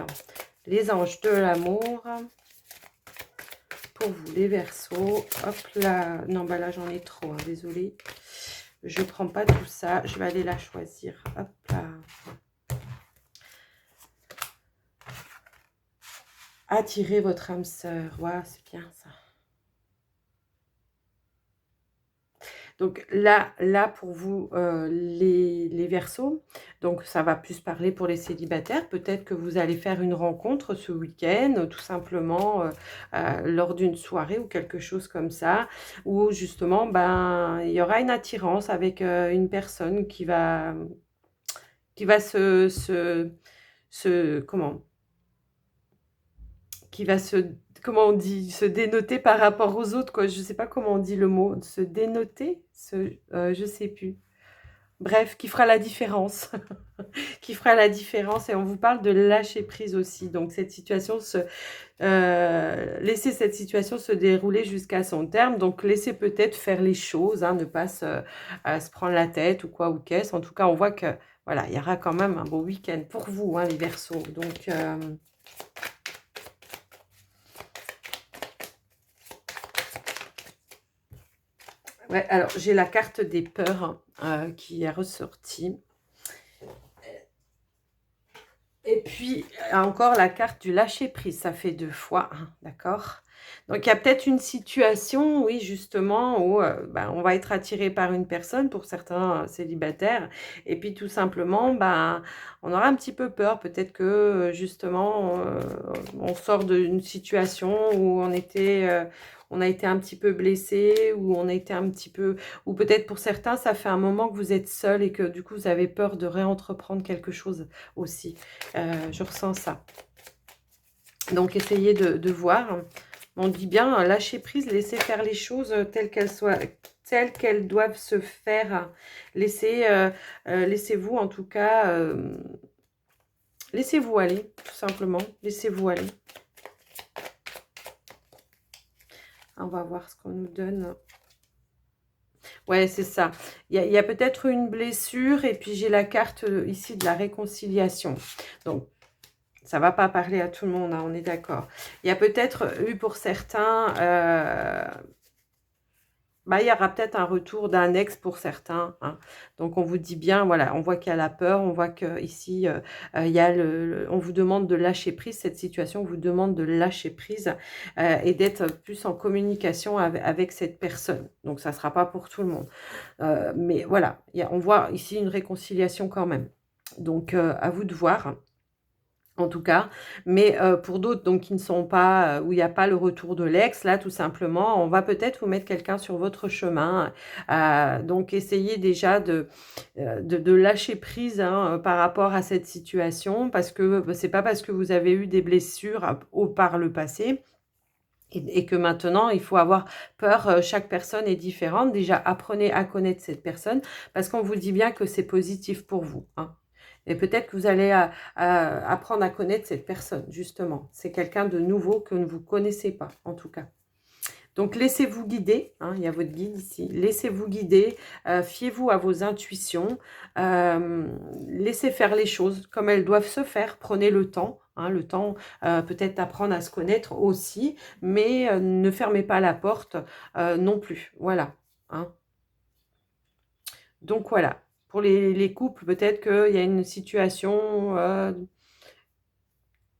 les anges de l'amour pour vous les Verseaux. Hop là, non bah là j'en ai trop, hein, désolée. Je prends pas tout ça, je vais aller la choisir. Hop là. Attirez votre âme sœur, ouais, c'est bien ça. Donc là pour vous, les Verseaux, donc ça va plus parler pour les célibataires. Peut-être que vous allez faire une rencontre ce week-end, tout simplement lors d'une soirée ou quelque chose comme ça, où justement, ben, il y aura une attirance avec une personne qui va comment qui va comment on dit, se dénoter par rapport aux autres, quoi. Je sais pas comment on dit le mot, se dénoter, je sais plus. Bref, qui fera la différence, qui fera la différence. Et on vous parle de lâcher prise aussi. Donc cette situation laisser cette situation se dérouler jusqu'à son terme. Donc laissez peut-être faire les choses, hein, ne pas se prendre la tête ou quoi ou qu'est-ce. En tout cas, on voit que voilà, il y aura quand même un beau week-end pour vous, hein, les Verseaux. Donc ouais, alors j'ai la carte des peurs qui est ressortie. Et puis, encore la carte du lâcher-prise, ça fait 2 fois, hein, d'accord? Donc, il y a peut-être une situation, oui, justement, où ben, on va être attiré par une personne, pour certains célibataires, et puis tout simplement, ben, on aura un petit peu peur. Peut-être que, justement, on sort d'une situation où on a été un petit peu blessé, où on a été un petit peu... Ou peut-être pour certains, ça fait un moment que vous êtes seul et que, du coup, vous avez peur de réentreprendre quelque chose aussi. Je ressens ça. Donc, essayez de voir. On dit bien lâcher prise, laisser faire les choses telles qu'elles doivent se faire. Laissez-vous en tout cas, laissez-vous aller, tout simplement. Laissez-vous aller. On va voir ce qu'on nous donne. Ouais, c'est ça. Il y a peut-être une blessure et puis j'ai la carte ici de la réconciliation. Donc, ça ne va pas parler à tout le monde, hein, on est d'accord. Il y a peut-être eu pour certains bah, il y aura peut-être un retour d'un ex pour certains, hein. Donc on vous dit bien, voilà, on voit qu'il y a la peur, on voit qu'ici, il y a on vous demande de lâcher prise, cette situation vous demande de lâcher prise et d'être plus en communication avec cette personne. Donc ça ne sera pas pour tout le monde. Mais voilà, on voit ici une réconciliation quand même. Donc à vous de voir. En tout cas, mais pour d'autres donc qui ne sont pas, où il y a pas le retour de l'ex, là, tout simplement, on va peut-être vous mettre quelqu'un sur votre chemin. Donc essayez déjà de lâcher prise, hein, par rapport à cette situation parce que, bah, c'est pas parce que vous avez eu des blessures par le passé et que maintenant il faut avoir peur, chaque personne est différente. Déjà, apprenez à connaître cette personne parce qu'on vous dit bien que c'est positif pour vous, hein. Et peut-être que vous allez apprendre à connaître cette personne, justement. C'est quelqu'un de nouveau que vous ne connaissez pas, en tout cas. Donc, laissez-vous guider, hein, il y a votre guide ici. Laissez-vous guider, fiez-vous à vos intuitions, laissez faire les choses comme elles doivent se faire. Prenez le temps peut-être d'apprendre à se connaître aussi, mais ne fermez pas la porte non plus. Voilà, hein. Donc voilà, pour les couples, peut-être qu'il y a une situation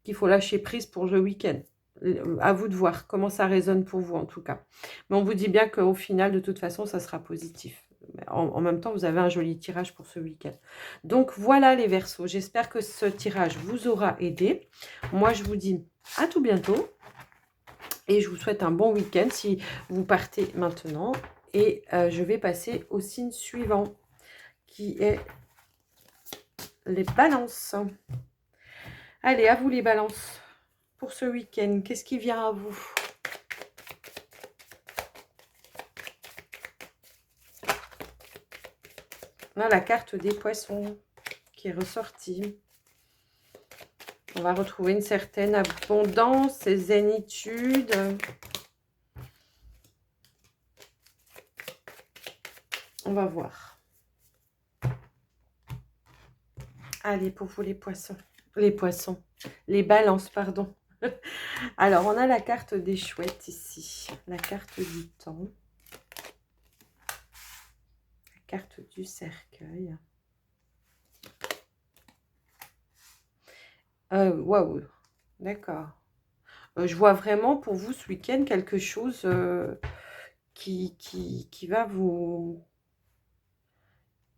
qu'il faut lâcher prise pour le week-end. À vous de voir comment ça résonne pour vous en tout cas. Mais on vous dit bien qu'au final, de toute façon, ça sera positif. En même temps, vous avez un joli tirage pour ce week-end. Donc voilà les Verseaux. J'espère que ce tirage vous aura aidé. Moi, je vous dis à tout bientôt. Et je vous souhaite un bon week-end si vous partez maintenant. Et je vais passer au signe suivant, qui est les balances. Allez, à vous les balances. Pour ce week-end, qu'est-ce qui vient à vous? Là, la carte des poissons qui est ressortie. On va retrouver une certaine abondance et zénitude. On va voir. Allez, pour vous les poissons. Les poissons. Les balances, pardon. Alors, on a la carte des chouettes ici. La carte du temps. La carte du cercueil. Waouh, d'accord. Je vois vraiment pour vous ce week-end quelque chose qui va vous...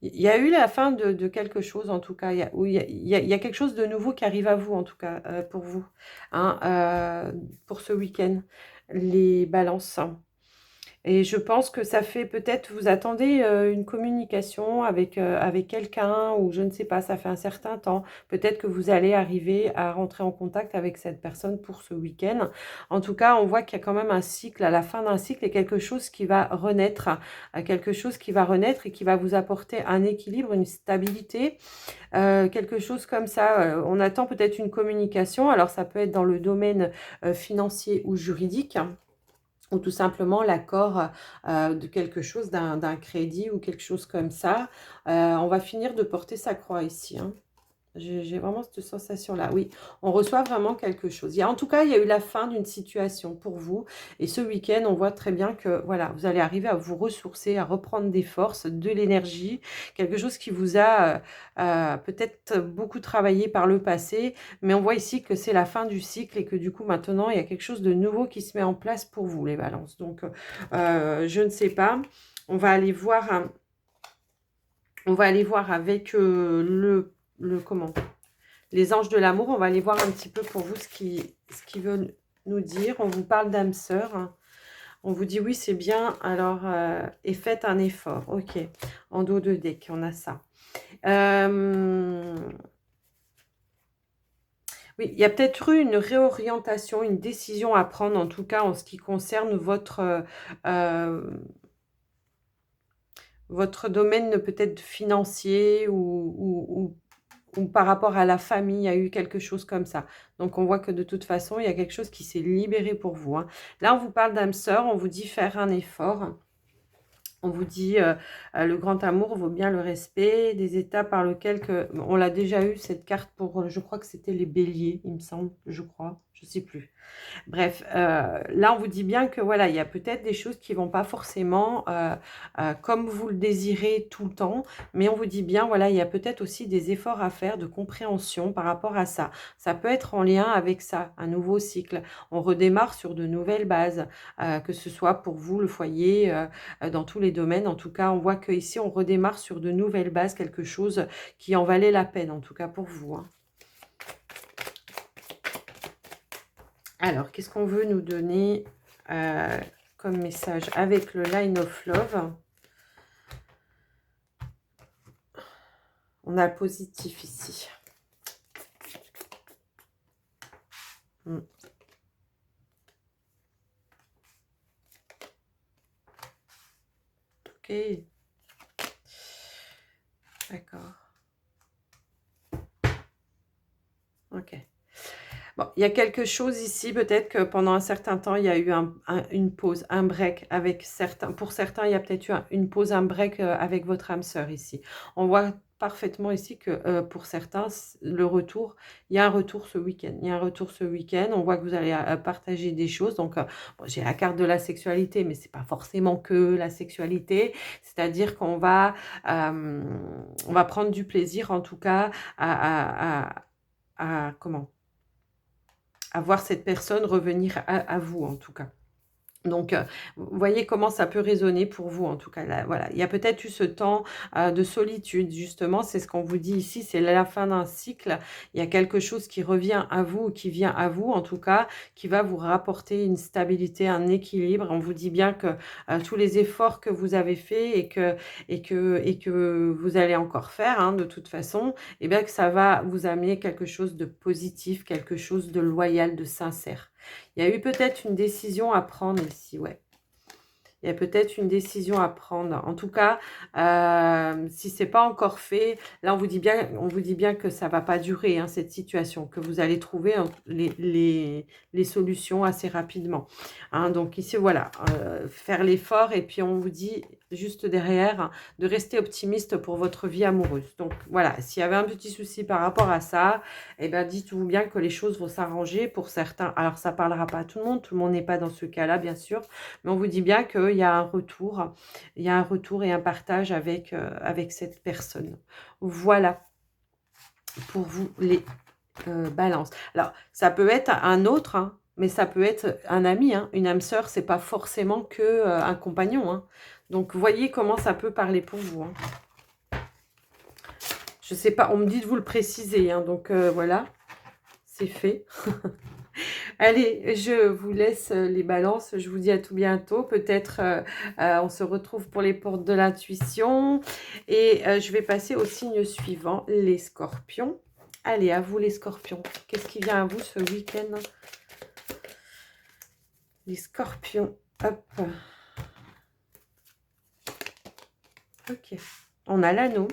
Il y a eu la fin de quelque chose, en tout cas. Il y a quelque chose de nouveau qui arrive à vous, en tout cas, pour vous, hein, pour ce week-end. Les balances. Et je pense que ça fait peut-être, vous attendez une communication avec quelqu'un, ou je ne sais pas, ça fait un certain temps. Peut-être que vous allez arriver à rentrer en contact avec cette personne pour ce week-end. En tout cas, on voit qu'il y a quand même un cycle, à la fin d'un cycle, et quelque chose qui va renaître, quelque chose qui va renaître et qui va vous apporter un équilibre, une stabilité, quelque chose comme ça. On attend peut-être une communication, alors ça peut être dans le domaine financier ou juridique, ou tout simplement l'accord de quelque chose, d'un crédit ou quelque chose comme ça. On va finir de porter sa croix ici, hein. J'ai vraiment cette sensation-là. Oui, on reçoit vraiment quelque chose. En tout cas, il y a eu la fin d'une situation pour vous. Et ce week-end, on voit très bien que voilà, vous allez arriver à vous ressourcer, à reprendre des forces, de l'énergie. Quelque chose qui vous a peut-être beaucoup travaillé par le passé. Mais on voit ici que c'est la fin du cycle et que du coup, maintenant, il y a quelque chose de nouveau qui se met en place pour vous, les balances. Donc, je ne sais pas. On va aller voir, on va aller voir avec comment, les anges de l'amour. On va aller voir un petit peu pour vous ce qu'ils veulent nous dire. On vous parle d'âme sœur, hein. On vous dit oui, c'est bien. Alors, et faites un effort. Ok, en dos de deck, on a ça. Oui, il y a peut-être eu une réorientation, une décision à prendre, en tout cas en ce qui concerne votre domaine peut-être financier, ou par rapport à la famille, il y a eu quelque chose comme ça. Donc, on voit que de toute façon, il y a quelque chose qui s'est libéré pour vous, hein. Là, on vous parle d'âme sœur, on vous dit faire un effort. On vous dit, le grand amour vaut bien le respect, des états par lesquels on l'a déjà eu, cette carte, pour, je crois que c'était les béliers, il me semble, je crois. je ne sais plus. Bref, là, on vous dit bien que voilà, il y a peut-être des choses qui vont pas forcément comme vous le désirez tout le temps, mais on vous dit bien, voilà, il y a peut-être aussi des efforts à faire de compréhension par rapport à ça. Ça peut être en lien avec ça, un nouveau cycle. On redémarre sur de nouvelles bases, que ce soit pour vous, le foyer, dans tous les domaines. En tout cas, on voit qu'ici, on redémarre sur de nouvelles bases, quelque chose qui en valait la peine, en tout cas pour vous, hein. Alors, qu'est-ce qu'on veut nous donner comme message avec le Line of Love? On a le positif ici. Ok. D'accord. Ok. Bon, il y a quelque chose ici, peut-être que pendant un certain temps, il y a eu une pause, un break avec certains. Pour certains, il y a peut-être eu une pause, un break avec votre âme sœur ici. On voit parfaitement ici que pour certains, le retour, il y a un retour ce week-end. Il y a un retour ce week-end. On voit que vous allez partager des choses. Donc, bon, j'ai la carte de la sexualité, mais c'est pas forcément que la sexualité. C'est-à-dire on va prendre du plaisir, en tout cas, comment? À voir cette personne revenir à vous, en tout cas. Donc, vous voyez comment ça peut résonner pour vous, en tout cas. Là, voilà. Il y a peut-être eu ce temps de solitude, justement. C'est ce qu'on vous dit ici, c'est la fin d'un cycle. Il y a quelque chose qui revient à vous, qui vient à vous, en tout cas, qui va vous rapporter une stabilité, un équilibre. On vous dit bien que tous les efforts que vous avez faits et que vous allez encore faire, hein, de toute façon, eh bien que ça va vous amener quelque chose de positif, quelque chose de loyal, de sincère. Il y a eu peut-être une décision à prendre ici, ouais. Il y a peut-être une décision à prendre. En tout cas, si ce n'est pas encore fait, là, on vous dit bien que ça ne va pas durer, hein, cette situation, que vous allez trouver les solutions assez rapidement, hein. Donc ici, voilà, faire l'effort et puis on vous dit juste derrière hein, de rester optimiste pour votre vie amoureuse. Donc voilà, s'il y avait un petit souci par rapport à ça, eh bien, dites-vous bien que les choses vont s'arranger pour certains. Alors, ça ne parlera pas à tout le monde n'est pas dans ce cas-là, bien sûr, mais on vous dit bien qu'il y a un retour, et un partage avec cette personne. Voilà pour vous les balances. Alors, ça peut être un autre, hein, mais ça peut être un ami, hein, une âme sœur, c'est pas forcément que un compagnon, hein. Donc, voyez comment ça peut parler pour vous, hein. Je sais pas, on me dit de vous le préciser, hein, donc voilà, c'est fait. Allez, je vous laisse les balances. Je vous dis à tout bientôt. Peut-être on se retrouve pour les portes de l'intuition. Et je vais passer au signe suivant, les scorpions. Allez, à vous les scorpions. Qu'est-ce qui vient à vous ce week-end? Les scorpions. Hop. Ok. On a l'anneau.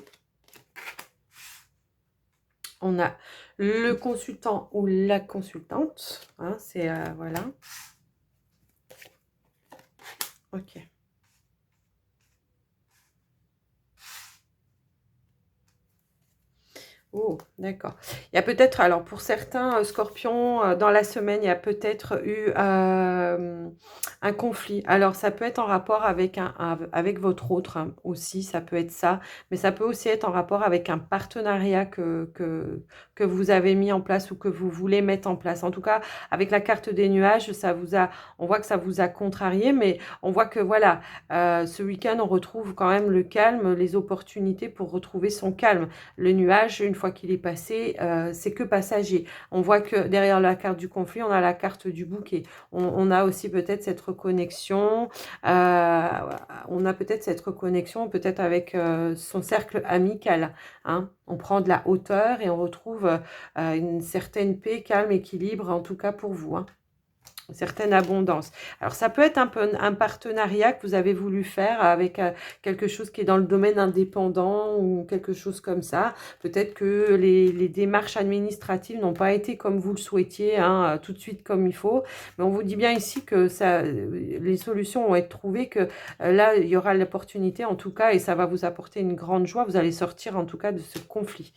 On a le consultant ou la consultante. Hein, c'est voilà. Ok. Oh, d'accord. Il y a peut-être, alors pour certains scorpions, dans la semaine, il y a peut-être eu un conflit. Alors ça peut être en rapport avec, avec votre autre hein, aussi, ça peut être ça. Mais ça peut aussi être en rapport avec un partenariat que vous avez mis en place ou que vous voulez mettre en place. En tout cas, avec la carte des nuages, on voit que ça vous a contrarié, mais on voit que voilà, ce week-end, on retrouve quand même le calme, les opportunités pour retrouver son calme. Le nuage, une fois qu'il est passé, c'est que passager. On voit que derrière la carte du conflit, on a la carte du bouquet. On a aussi peut-être cette reconnexion. On a peut-être cette reconnexion, peut-être avec son cercle amical. Hein. On prend de la hauteur et on retrouve une certaine paix, calme, équilibre, en tout cas pour vous. Hein. Une certaine abondance. Alors, ça peut être un peu un partenariat que vous avez voulu faire avec quelque chose qui est dans le domaine indépendant ou quelque chose comme ça. Peut-être que les démarches administratives n'ont pas été comme vous le souhaitiez, hein, tout de suite comme il faut. Mais on vous dit bien ici que les solutions vont être trouvées, que là, il y aura l'opportunité en tout cas et ça va vous apporter une grande joie. Vous allez sortir en tout cas de ce conflit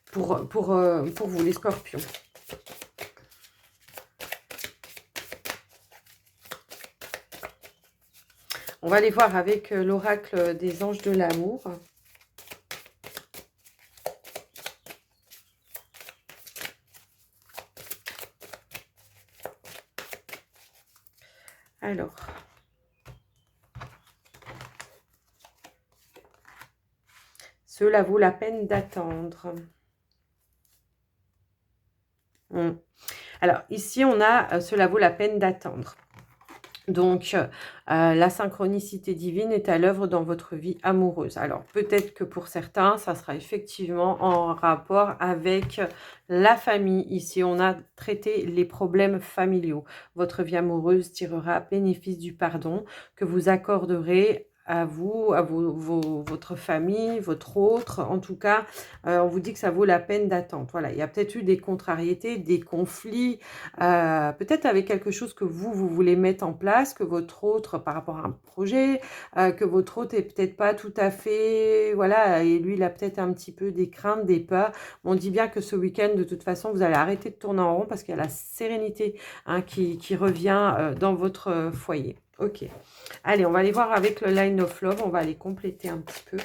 pour vous, les scorpions. On va aller voir avec l'oracle des anges de l'amour. Alors, cela vaut la peine d'attendre. Alors, ici, on a cela vaut la peine d'attendre. Donc, la synchronicité divine est à l'œuvre dans votre vie amoureuse. Alors, peut-être que pour certains, ça sera effectivement en rapport avec la famille. Ici, on a traité les problèmes familiaux. Votre vie amoureuse tirera bénéfice du pardon que vous accorderez à vous, à votre famille, votre autre. En tout cas, on vous dit que ça vaut la peine d'attendre. Voilà, il y a peut-être eu des contrariétés, des conflits, peut-être avec quelque chose que vous voulez mettre en place, que votre autre, par rapport à un projet, que votre autre est peut-être pas tout à fait, voilà, et lui, il a peut-être un petit peu des craintes, des peurs. On dit bien que ce week-end, de toute façon, vous allez arrêter de tourner en rond parce qu'il y a la sérénité qui revient dans votre foyer. Ok. Allez, on va aller voir avec le Line of Love. On va aller compléter un petit peu.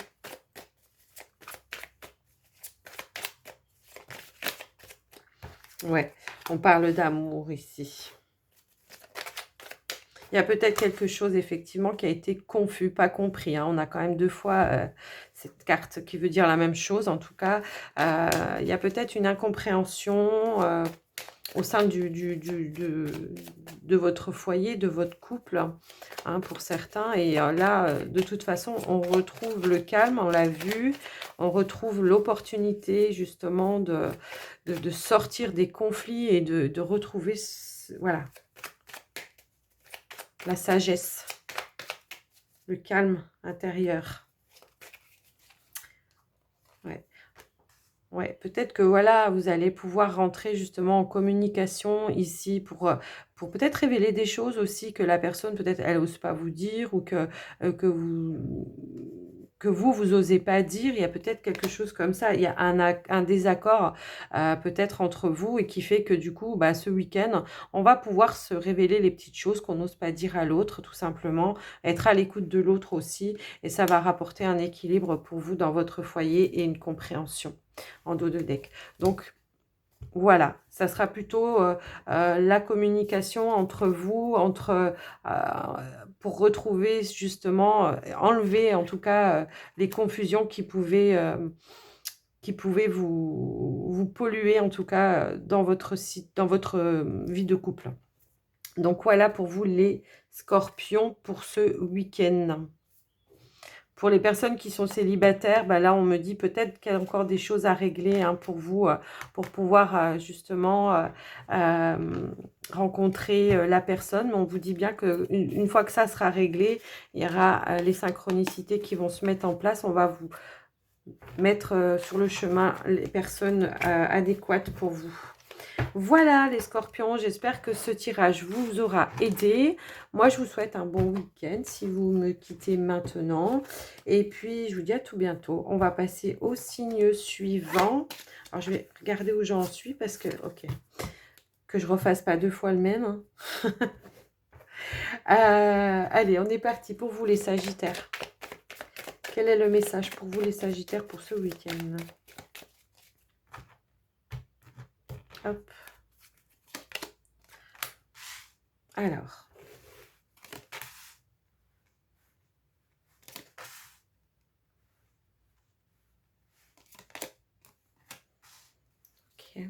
Ouais, on parle d'amour ici. Il y a peut-être quelque chose, effectivement, qui a été confus, pas compris. Hein. On a quand même 2 fois cette carte qui veut dire la même chose. En tout cas, il y a peut-être une incompréhension au sein de votre foyer, de votre couple, hein, pour certains. Et là, de toute façon, on retrouve le calme, on l'a vu. On retrouve l'opportunité, justement, de sortir des conflits et de retrouver, voilà, la sagesse, le calme intérieur. Ouais. Ouais, peut-être que voilà, vous allez pouvoir rentrer justement en communication ici pour peut-être révéler des choses aussi que la personne, peut-être, elle n'ose pas vous dire ou que vous osez pas dire. Il y a peut-être quelque chose comme ça. Il y a un désaccord peut-être entre vous et qui fait que du coup, bah, ce week-end, on va pouvoir se révéler les petites choses qu'on n'ose pas dire à l'autre, tout simplement. Être à l'écoute de l'autre aussi. Et ça va rapporter un équilibre pour vous dans votre foyer et une compréhension en dos de deck. Donc, voilà, ça sera plutôt la communication entre vous, pour retrouver justement, enlever en tout cas les confusions qui pouvaient vous polluer en tout cas dans votre vie de couple. Donc voilà pour vous les scorpions pour ce week-end. Pour les personnes qui sont célibataires, bah là, on me dit peut-être qu'il y a encore des choses à régler hein, pour vous, pour pouvoir justement rencontrer la personne. Mais on vous dit bien qu'une fois que ça sera réglé, il y aura les synchronicités qui vont se mettre en place. On va vous mettre sur le chemin les personnes adéquates pour vous. Voilà les scorpions, j'espère que ce tirage vous aura aidé. Moi, je vous souhaite un bon week-end si vous me quittez maintenant. Et puis, je vous dis à tout bientôt. On va passer au signe suivant. Alors, je vais regarder où j'en suis parce que, ok, que je refasse pas 2 fois le même. Allez, on est parti pour vous les Sagittaires. Quel est le message pour vous les Sagittaires pour ce week-end? Hop. Alors. Ok.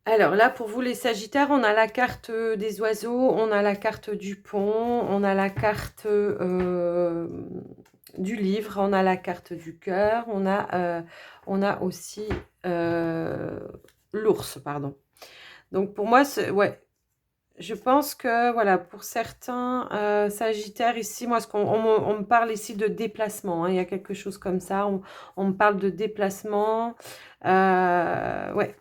Alors là, pour vous les Sagittaires, on a la carte des oiseaux, on a la carte du pont, on a la carte du livre, on a la carte du cœur, on a aussi l'ours, pardon. Donc pour moi, ouais, je pense que voilà, pour certains Sagittaires ici, moi, on me parle ici de déplacement, hein, il y a quelque chose comme ça, on me parle de déplacement, ouais.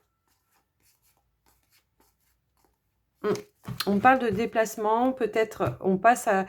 On parle de déplacement, peut-être on passe à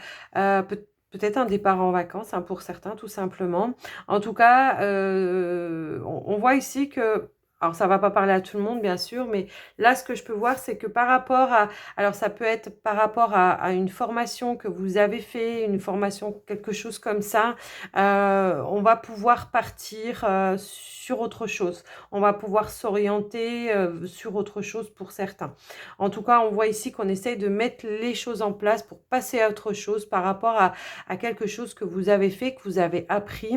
peut-être un départ en vacances hein, pour certains, tout simplement. En tout cas, on voit ici que Alors, ça va pas parler à tout le monde, bien sûr, mais là, ce que je peux voir, c'est que par rapport à... Alors, ça peut être par rapport à une formation que vous avez fait, une formation, quelque chose comme ça. On va pouvoir partir sur autre chose. On va pouvoir s'orienter sur autre chose pour certains. En tout cas, on voit ici qu'on essaye de mettre les choses en place pour passer à autre chose par rapport à quelque chose que vous avez fait, que vous avez appris.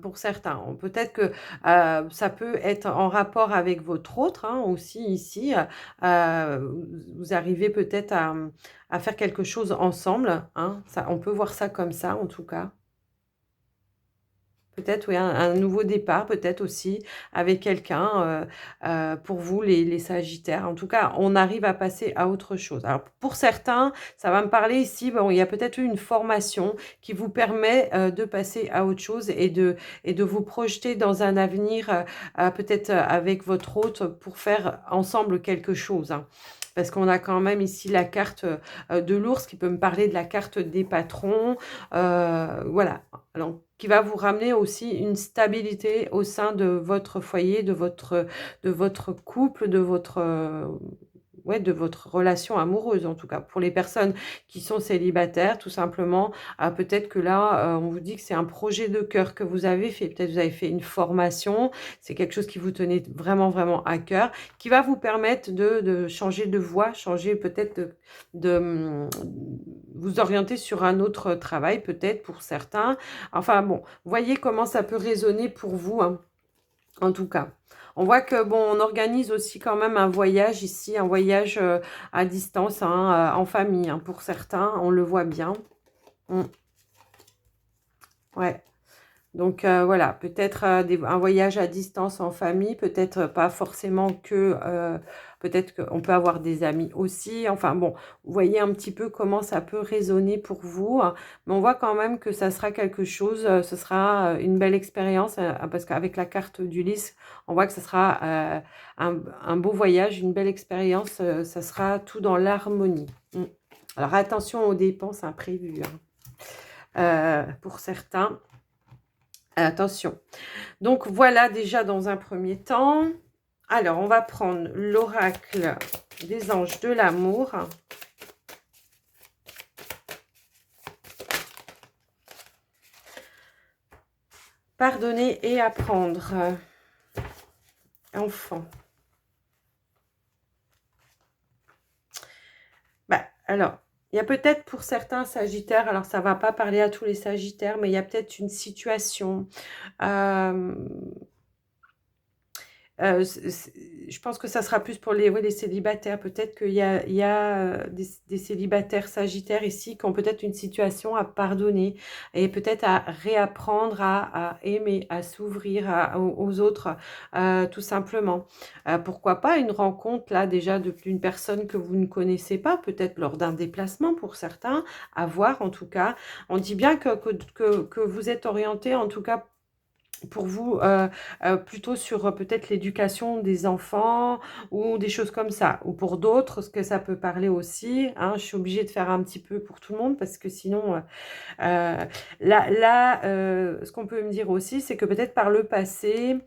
Pour certains. Peut-être que ça peut être en rapport avec votre autre hein, aussi ici. Vous arrivez peut-être à faire quelque chose ensemble. Hein. Ça, on peut voir ça comme ça en tout cas. Peut-être, oui, un nouveau départ, peut-être aussi avec quelqu'un, pour vous les sagittaires. En tout cas, on arrive à passer à autre chose. Alors pour certains, ça va me parler ici, bon, il y a peut-être eu une formation qui vous permet, de passer à autre chose et de vous projeter dans un avenir, peut-être, avec votre hôte pour faire ensemble quelque chose, hein. Parce qu'on a quand même ici la carte, de l'ours qui peut me parler de la carte des patrons, voilà. Alors, qui va vous ramener aussi une stabilité au sein de votre foyer, de votre couple, de votre, ouais, de votre relation amoureuse, en tout cas. Pour les personnes qui sont célibataires, tout simplement, peut-être que là, on vous dit que c'est un projet de cœur que vous avez fait. Peut-être vous avez fait une formation, c'est quelque chose qui vous tenait vraiment, vraiment à cœur, qui va vous permettre de changer de voie, changer peut-être vous orienter sur un autre travail, peut-être pour certains. Enfin bon, voyez comment ça peut résonner pour vous, hein, en tout cas. On voit que bon, on organise aussi quand même un voyage ici, un voyage à distance, hein, en famille, hein, pour certains, on le voit bien. Ouais. Donc voilà, peut-être un voyage à distance en famille, peut-être pas forcément que, peut-être qu'on peut avoir des amis aussi. Enfin bon, vous voyez un petit peu comment ça peut résonner pour vous. Hein. Mais on voit quand même que ça sera quelque chose, ce sera une belle expérience, parce qu'avec la carte d'Ulysse, on voit que ce sera un beau voyage, une belle expérience, ça sera tout dans l'harmonie. Alors attention aux dépenses imprévues, hein, pour certains. Attention. Donc, voilà déjà dans un premier temps. Alors, on va prendre l'oracle des anges de l'amour. Pardonner et apprendre. Enfant. Bah, alors, il y a peut-être pour certains sagittaires, alors ça ne va pas parler à tous les sagittaires, mais il y a peut-être une situation... je pense que ça sera plus pour les célibataires. Peut-être qu'il y a des célibataires sagittaires ici qui ont peut-être une situation à pardonner et peut-être à réapprendre à aimer, à s'ouvrir aux autres, tout simplement. Pourquoi pas une rencontre là déjà d'une personne que vous ne connaissez pas, peut-être lors d'un déplacement pour certains, à voir en tout cas. On dit bien que vous êtes orienté en tout cas pour vous, plutôt sur peut-être l'éducation des enfants ou des choses comme ça. Ou pour d'autres, ce que ça peut parler aussi, hein, je suis obligée de faire un petit peu pour tout le monde parce que sinon, ce qu'on peut me dire aussi, c'est que peut-être par le passé,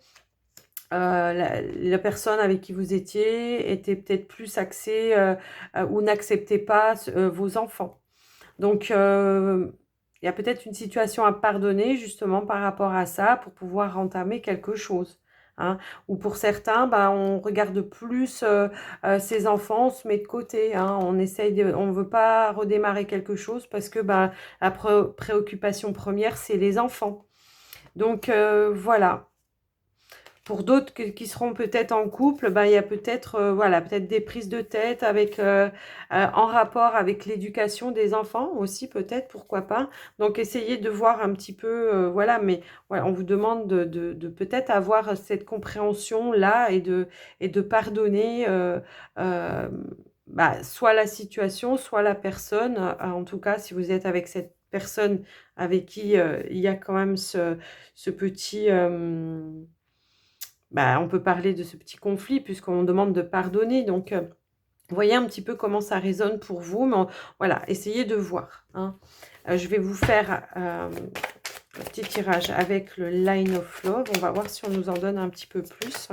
la personne avec qui vous étiez était peut-être plus axée ou n'acceptait pas vos enfants. Donc, il y a peut-être une situation à pardonner justement par rapport à ça pour pouvoir entamer quelque chose. Hein. Ou pour certains, bah, on regarde plus ses enfants, on se met de côté. Hein. On ne veut pas redémarrer quelque chose parce que bah, la préoccupation première, c'est les enfants. Donc voilà. Pour d'autres qui seront peut-être en couple, bah, il y a peut-être voilà, peut-être des prises de tête avec, en rapport avec l'éducation des enfants aussi, peut-être, pourquoi pas. Donc, essayez de voir un petit peu, voilà, mais voilà, on vous demande de peut-être avoir cette compréhension-là et de pardonner bah, soit la situation, soit la personne. En tout cas, si vous êtes avec cette personne avec qui il y a quand même ce petit... bah, on peut parler de ce petit conflit puisqu'on demande de pardonner. Donc, voyez un petit peu comment ça résonne pour vous. Mais voilà, essayez de voir. Hein. Je vais vous faire Petit tirage avec le Line of Love. On va voir si on nous en donne un petit peu plus.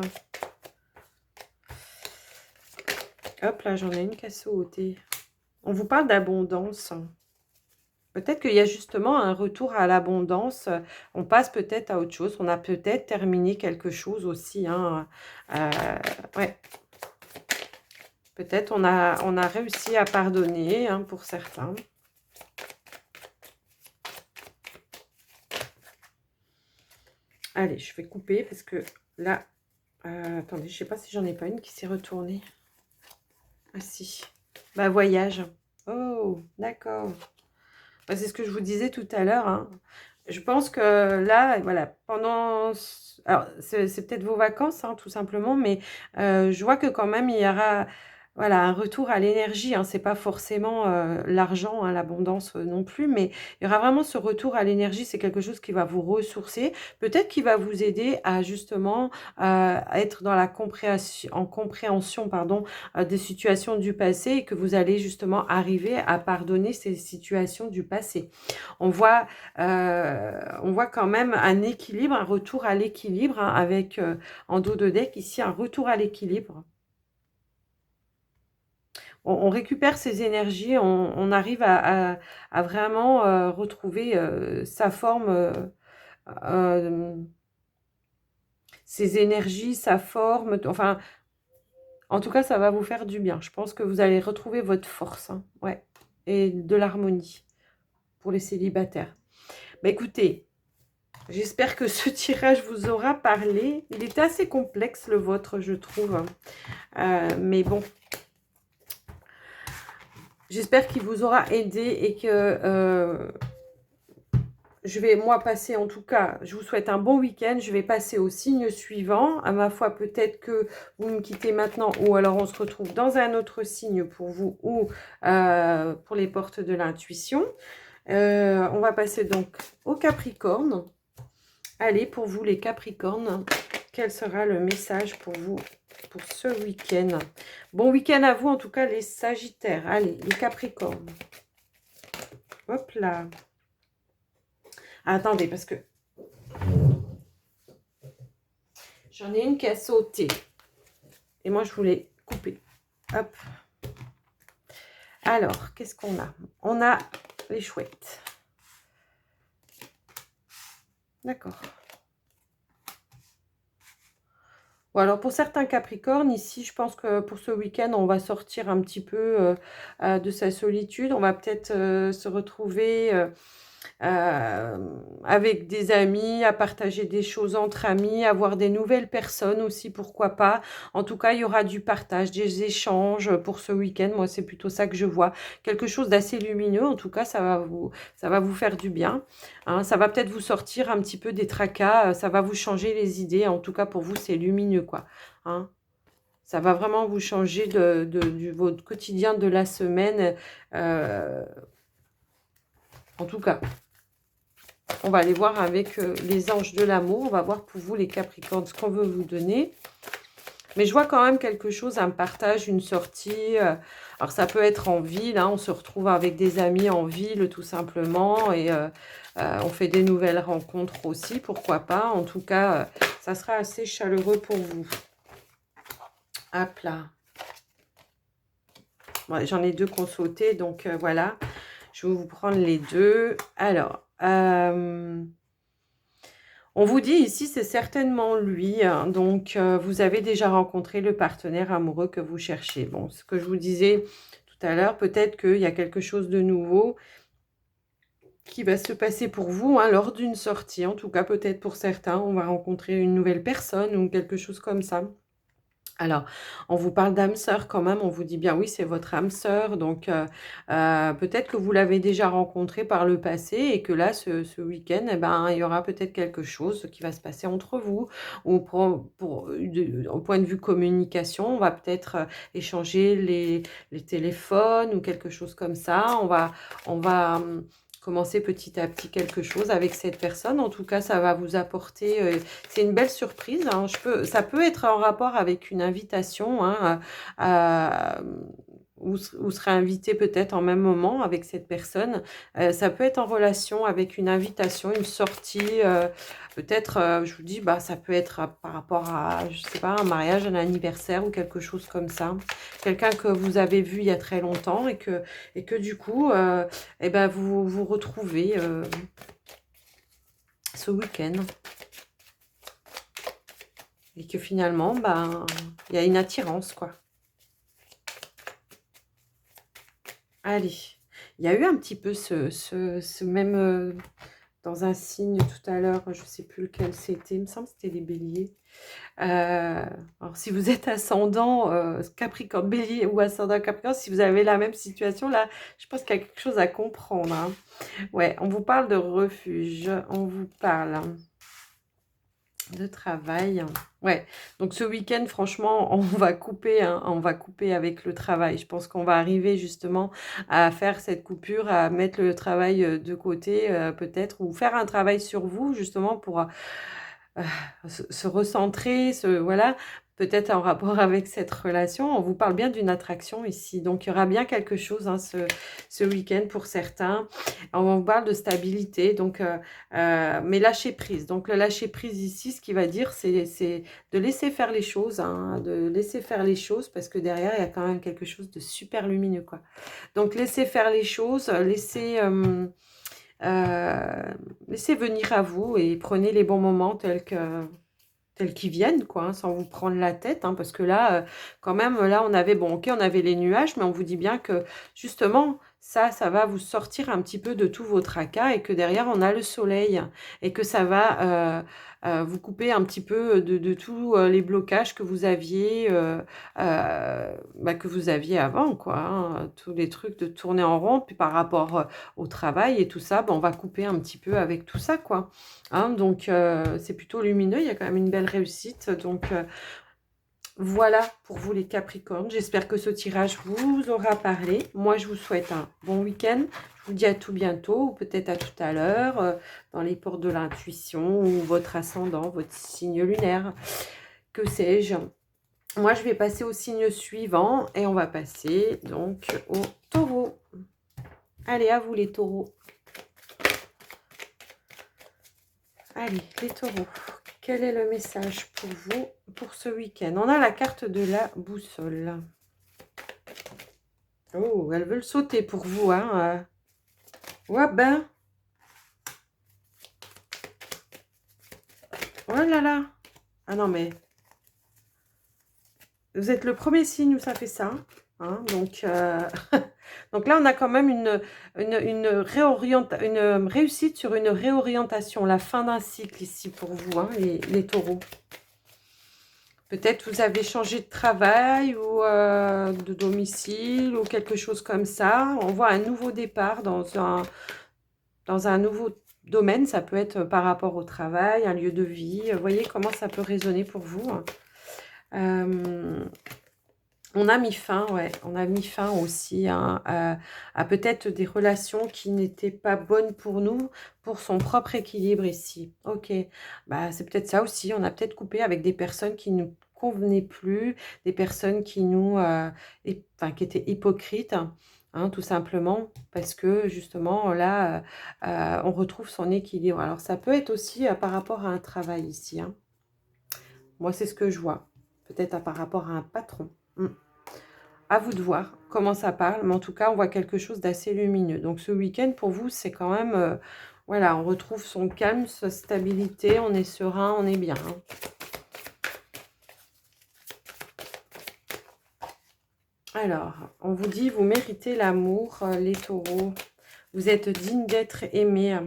Hop, là, j'en ai une qui a sauté. On vous parle d'abondance. Peut-être qu'il y a justement un retour à l'abondance. On passe peut-être à autre chose. On a peut-être terminé quelque chose aussi. Hein. Ouais. Peut-être on a réussi à pardonner hein, pour certains. Allez, je vais couper parce que là... attendez, je ne sais pas si j'en ai pas une qui s'est retournée. Ah si. Bah, voyage. Oh, d'accord. Bah, c'est ce que je vous disais tout à l'heure. Hein. Je pense que là, voilà, pendant... Alors, c'est peut-être vos vacances, hein, tout simplement, mais je vois que quand même, il y aura voilà, un retour à l'énergie. Hein. C'est pas forcément l'argent, hein, l'abondance non plus, mais il y aura vraiment ce retour à l'énergie. C'est quelque chose qui va vous ressourcer. Peut-être qui va vous aider à justement être dans la compréhension pardon, des situations du passé et que vous allez justement arriver à pardonner ces situations du passé. On voit quand même un équilibre, un retour à l'équilibre, hein, avec en dos de deck ici un retour à l'équilibre. On récupère ses énergies, on arrive à vraiment retrouver sa forme, ses énergies, sa forme, enfin, en tout cas, ça va vous faire du bien. Je pense que vous allez retrouver votre force, hein, ouais, et de l'harmonie pour les célibataires. Bah, écoutez, j'espère que ce tirage vous aura parlé. Il était assez complexe, le vôtre, je trouve. Mais bon, j'espère qu'il vous aura aidé et que je vais, moi, passer, en tout cas, je vous souhaite un bon week-end. Je vais passer au signe suivant. À ma foi, peut-être que vous me quittez maintenant ou alors on se retrouve dans un autre signe pour vous ou pour les portes de l'intuition. On va passer donc au Capricorne. Allez, pour vous les Capricornes, quel sera le message pour vous pour ce week-end? Bon week-end à vous, en tout cas, les Sagittaires. Allez, les Capricornes. Hop là. Ah, attendez, parce que j'en ai une qui a sauté. Et moi, je voulais couper. Hop. Alors, qu'est-ce qu'on a? On a les chouettes. D'accord. Bon, alors pour certains Capricornes, ici, je pense que pour ce week-end, on va sortir un petit peu de sa solitude. On va peut-être se retrouver avec des amis, à partager des choses entre amis, avoir des nouvelles personnes aussi, pourquoi pas. En tout cas, il y aura du partage, des échanges pour ce week-end. Moi, c'est plutôt ça que je vois. Quelque chose d'assez lumineux. En tout cas, ça va vous faire du bien. Hein, ça va peut-être vous sortir un petit peu des tracas. Ça va vous changer les idées. En tout cas, pour vous, c'est lumineux, quoi. Hein. Ça va vraiment vous changer votre quotidien de la semaine. En tout cas, on va aller voir avec les anges de l'amour. On va voir pour vous, les Capricornes, ce qu'on veut vous donner. Mais je vois quand même quelque chose, un partage, une sortie. Alors, ça peut être en ville. Hein, on se retrouve avec des amis en ville, tout simplement. Et on fait des nouvelles rencontres aussi, pourquoi pas. En tout cas, ça sera assez chaleureux pour vous. Hop là. Ouais, j'en ai deux qui ont sauté, donc voilà. Je vais vous prendre les deux. Alors, on vous dit ici, c'est certainement lui. Hein, donc, vous avez déjà rencontré le partenaire amoureux que vous cherchez. Bon, ce que je vous disais tout à l'heure, peut-être qu'il y a quelque chose de nouveau qui va se passer pour vous hein, lors d'une sortie. En tout cas, peut-être pour certains, on va rencontrer une nouvelle personne ou quelque chose comme ça. Alors, on vous parle d'âme sœur quand même, on vous dit bien oui, c'est votre âme sœur, donc peut-être que vous l'avez déjà rencontré par le passé et que là, ce week-end, eh ben, il y aura peut-être quelque chose qui va se passer entre vous ou au point de vue communication, on va peut-être échanger les téléphones ou quelque chose comme ça, on va commencer petit à petit quelque chose avec cette personne. En tout cas, ça va vous apporter... c'est une belle surprise. Hein. Ça peut être en rapport avec une invitation. Hein, vous serez invité peut-être en même moment avec cette personne. Ça peut être en relation avec une invitation, une sortie. Peut-être, je vous dis, bah, ça peut être par rapport à, je sais pas, un mariage, un anniversaire ou quelque chose comme ça. Quelqu'un que vous avez vu il y a très longtemps et que du coup, eh ben, vous vous retrouvez ce week-end. Et que finalement, ben, il y a une attirance, quoi. Allez, il y a eu un petit peu ce même dans un signe tout à l'heure, je ne sais plus lequel c'était, il me semble que c'était les béliers. Alors si vous êtes ascendant Capricorne, bélier ou ascendant Capricorne, si vous avez la même situation, là, je pense qu'il y a quelque chose à comprendre. Hein. Ouais, on vous parle de refuge, on vous parle de travail. Ouais, donc ce week-end, franchement, on va couper, hein, on va couper avec le travail. Je pense qu'on va arriver justement à faire cette coupure, à mettre le travail de côté, peut-être, ou faire un travail sur vous, justement, pour se recentrer, voilà, peut-être en rapport avec cette relation. On vous parle bien d'une attraction ici. Donc, il y aura bien quelque chose hein, ce week-end pour certains. On vous parle de stabilité, donc, mais lâcher prise. Donc, le lâcher prise ici, ce qui va dire, c'est de laisser faire les choses, hein, de laisser faire les choses, parce que derrière, il y a quand même quelque chose de super lumineux, quoi. Donc, laissez faire les choses, laissez venir à vous et prenez les bons moments tels qu'ils viennent, quoi, hein, sans vous prendre la tête, hein, parce que là, quand même, là, on avait, bon, ok, on avait les nuages, mais on vous dit bien que, justement, ça va vous sortir un petit peu de tous vos tracas et que derrière, on a le soleil et que ça va vous couper un petit peu de tous les blocages que vous aviez, que vous aviez avant, quoi, hein, tous les trucs de tourner en rond, puis par rapport au travail et tout ça, on va couper un petit peu avec tout ça, quoi. Hein, donc, c'est plutôt lumineux, il y a quand même une belle réussite. Donc, voilà pour vous les Capricornes. J'espère que ce tirage vous aura parlé. Moi, je vous souhaite un bon week-end. Je vous dis à tout bientôt ou peut-être à tout à l'heure dans les portes de l'intuition ou votre ascendant, votre signe lunaire. Que sais-je? Moi, je vais passer au signe suivant et on va passer donc au taureau. Allez, à vous les taureaux. Allez, les taureaux. Quel est le message pour vous pour ce week-end? On a la carte de la boussole. Oh, elles veulent sauter pour vous. Hein. Ouais, ben. Oh là là. Ah non, mais. Vous êtes le premier signe où ça fait ça. Hein, donc, donc là, on a quand même une réussite sur une réorientation. La fin d'un cycle ici pour vous, hein, les taureaux. Peut-être vous avez changé de travail ou de domicile ou quelque chose comme ça. On voit un nouveau départ dans un nouveau domaine. Ça peut être par rapport au travail, un lieu de vie. Vous voyez comment ça peut résonner pour vous. On a mis fin, ouais, on a mis fin aussi hein, à peut-être des relations qui n'étaient pas bonnes pour nous, pour son propre équilibre ici. Ok, bah, c'est peut-être ça aussi, on a peut-être coupé avec des personnes qui ne nous convenaient plus, des personnes qui nous, qui étaient hypocrites, hein, tout simplement, parce que justement, là, on retrouve son équilibre. Alors, ça peut être aussi par rapport à un travail ici. Hein. Moi, c'est ce que je vois. Peut-être par rapport à un patron. À vous de voir comment ça parle, mais en tout cas, on voit quelque chose d'assez lumineux. Donc, ce week-end, pour vous, c'est quand même... voilà, on retrouve son calme, sa stabilité, on est serein, on est bien. Hein. Alors, on vous dit, vous méritez l'amour, les taureaux. Vous êtes dignes d'être aimés.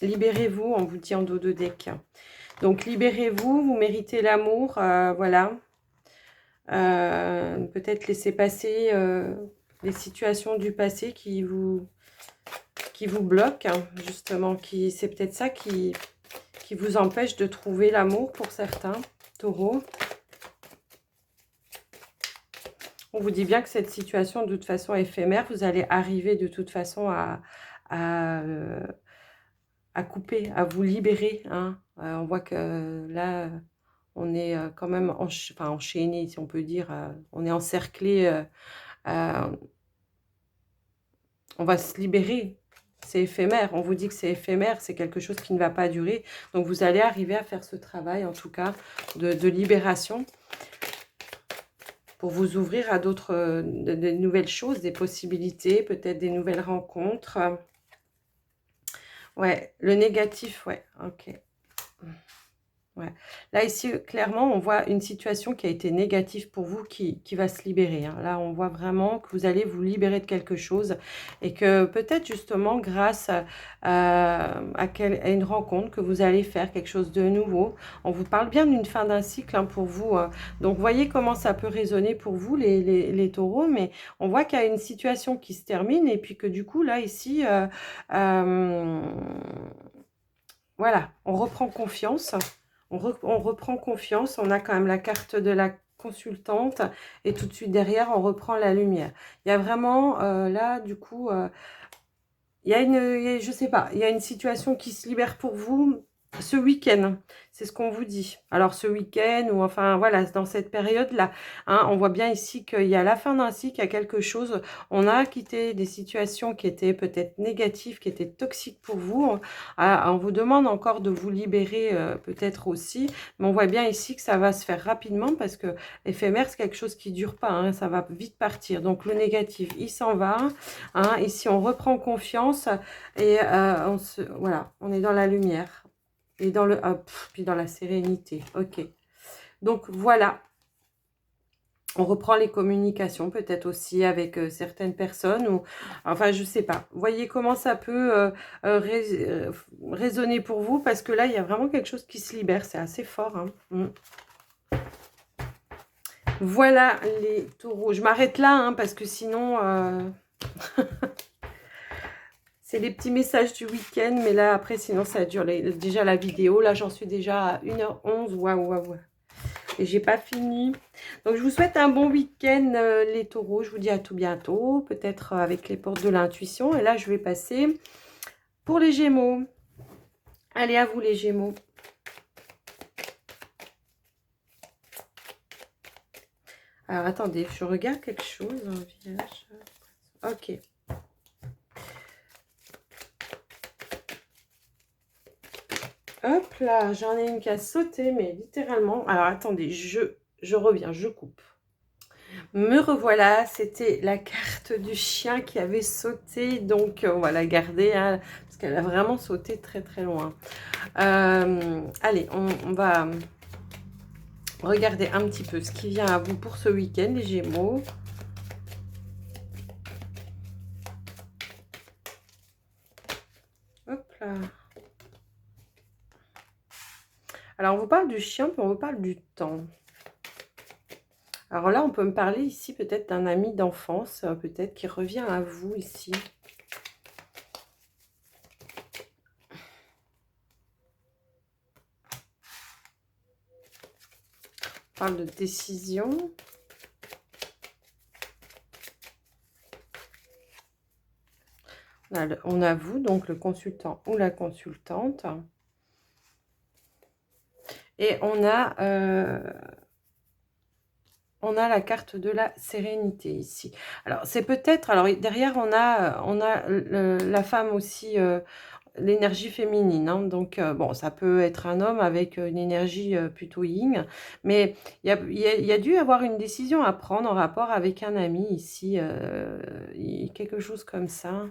Libérez-vous, on vous dit en dos de deck. Donc, libérez-vous, vous méritez l'amour, voilà. Peut-être laisser passer les situations du passé qui vous bloquent, hein, justement. C'est peut-être ça qui vous empêche de trouver l'amour pour certains, taureaux. On vous dit bien que cette situation, de toute façon, est éphémère. Vous allez arriver de toute façon à couper, à vous libérer. Hein. On voit que là... On est quand même enfin, enchaîné, si on peut dire. On est encerclé. On va se libérer. C'est éphémère. On vous dit que c'est éphémère. C'est quelque chose qui ne va pas durer. Donc, vous allez arriver à faire ce travail, en tout cas, de libération pour vous ouvrir à d'autres, de nouvelles choses, des possibilités, peut-être des nouvelles rencontres. Ouais, le négatif, ouais, ok. Ouais. Là, ici, clairement, on voit une situation qui a été négative pour vous qui va se libérer, hein. Là, on voit vraiment que vous allez vous libérer de quelque chose et que peut-être justement grâce à une rencontre que vous allez faire quelque chose de nouveau. On vous parle bien d'une fin d'un cycle, hein, pour vous. Donc, voyez comment ça peut résonner pour vous, les taureaux. Mais on voit qu'il y a une situation qui se termine et puis que du coup, là, ici, voilà, on reprend confiance. On reprend confiance. On a quand même la carte de la consultante. Et tout de suite derrière, on reprend la lumière. Il y a vraiment, là, du coup, je sais pas, il y a une situation qui se libère pour vous ce week-end. C'est ce qu'on vous dit. Alors, ce week-end, ou enfin, voilà, dans cette période-là, hein, on voit bien ici qu'il y a la fin d'un cycle, il y a quelque chose. On a quitté des situations qui étaient peut-être négatives, qui étaient toxiques pour vous. On vous demande encore de vous libérer, peut-être aussi. Mais on voit bien ici que ça va se faire rapidement parce que éphémère, c'est quelque chose qui dure pas, hein, ça va vite partir. Donc, le négatif, il s'en va. Hein, ici, on reprend confiance et voilà, on est dans la lumière et dans le hop, puis dans la sérénité. Ok. Donc voilà, on reprend les communications peut-être aussi avec certaines personnes ou enfin je sais pas. Voyez comment ça peut résonner pour vous parce que là il y a vraiment quelque chose qui se libère, c'est assez fort. Hein. Voilà les taureaux. Je m'arrête là hein, parce que sinon. C'est les petits messages du week-end, mais là, après, sinon, ça dure déjà la vidéo. Là, j'en suis déjà à 1h11. Waouh, waouh. Et j'ai pas fini. Donc, je vous souhaite un bon week-end, les taureaux. Je vous dis à tout bientôt, peut-être avec les portes de l'intuition. Et là, je vais passer pour les gémeaux. Allez, à vous, les gémeaux. Alors, attendez, je regarde quelque chose. Vierge. Ok. Hop là, j'en ai une qui a sauté, mais littéralement. Alors, attendez, je reviens, je coupe. Me revoilà, c'était la carte du chien qui avait sauté, donc on va la garder, hein, parce qu'elle a vraiment sauté très très loin. Allez, on va regarder un petit peu ce qui vient à vous pour ce week-end, les Gémeaux. Hop là. Alors, on vous parle du chien, puis on vous parle du temps. Alors là, on peut me parler ici peut-être d'un ami d'enfance, peut-être qui revient à vous ici. On parle de décision. On a vous, donc le consultant ou la consultante. Et on a la carte de la sérénité ici. Alors, c'est peut-être... Alors, derrière, on a la femme aussi, l'énergie féminine. Hein, donc, bon, ça peut être un homme avec une énergie plutôt yin. Mais il y a dû avoir une décision à prendre en rapport avec un ami ici. Quelque chose comme ça.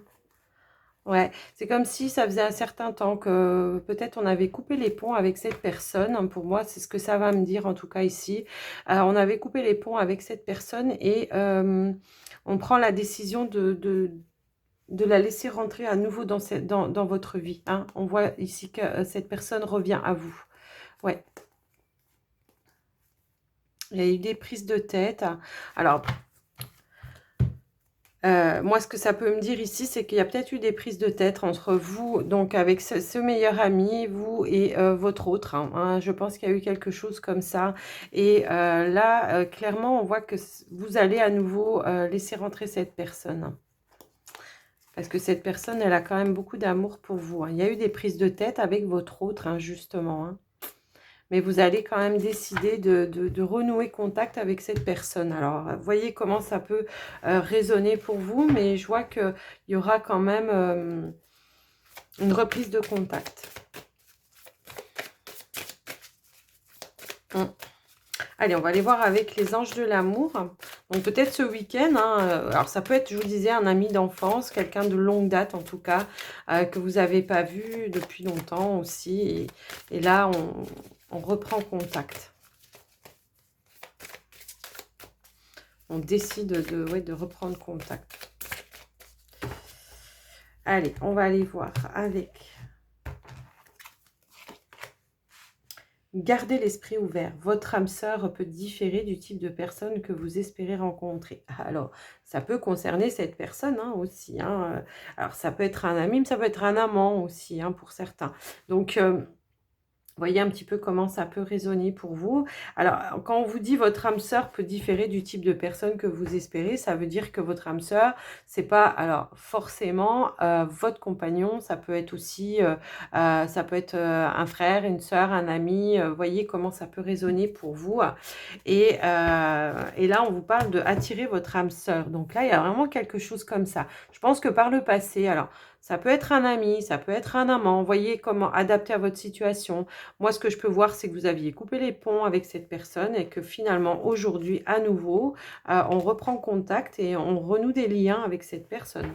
Ouais, c'est comme si ça faisait un certain temps que peut-être on avait coupé les ponts avec cette personne. Hein. Pour moi, c'est ce que ça va me dire en tout cas ici. On avait coupé les ponts avec cette personne et on prend la décision de la laisser rentrer à nouveau dans votre vie. Hein. On voit ici que cette personne revient à vous. Ouais. Il y a eu des prises de tête. Alors, moi, ce que ça peut me dire ici, c'est qu'il y a peut-être eu des prises de tête entre vous, donc avec ce meilleur ami, vous et votre autre. Hein. Je pense qu'il y a eu quelque chose comme ça. Et là, clairement, on voit que vous allez à nouveau laisser rentrer cette personne. Parce que cette personne, elle a quand même beaucoup d'amour pour vous. Hein. Il y a eu des prises de tête avec votre autre, hein, justement. Hein. mais vous allez quand même décider de renouer contact avec cette personne. Alors, voyez comment ça peut résonner pour vous, mais je vois qu'il y aura quand même une reprise de contact. Allez, on va aller voir avec les anges de l'amour. Donc peut-être ce week-end, hein, alors ça peut être, je vous disais, un ami d'enfance, quelqu'un de longue date en tout cas, que vous n'avez pas vu depuis longtemps aussi. Et là, on reprend contact. On décide de reprendre contact. Allez, on va aller voir avec... Gardez l'esprit ouvert. Votre âme sœur peut différer du type de personne que vous espérez rencontrer. Alors, ça peut concerner cette personne aussi. Alors, ça peut être un ami, mais ça peut être un amant aussi, pour certains. Donc, voyez un petit peu comment ça peut résonner pour vous. Alors, quand on vous dit votre âme sœur peut différer du type de personne que vous espérez, ça veut dire que votre âme sœur, c'est pas alors forcément votre compagnon, ça peut être aussi un frère, une sœur, un ami. Voyez comment ça peut résonner pour vous. Et là, on vous parle de attirer votre âme sœur. Donc là, il y a vraiment quelque chose comme ça. Je pense que par le passé, alors ça peut être un ami, ça peut être un amant. Voyez comment adapter à votre situation. Moi, ce que je peux voir, c'est que vous aviez coupé les ponts avec cette personne et que finalement, aujourd'hui, à nouveau, on reprend contact et on renoue des liens avec cette personne.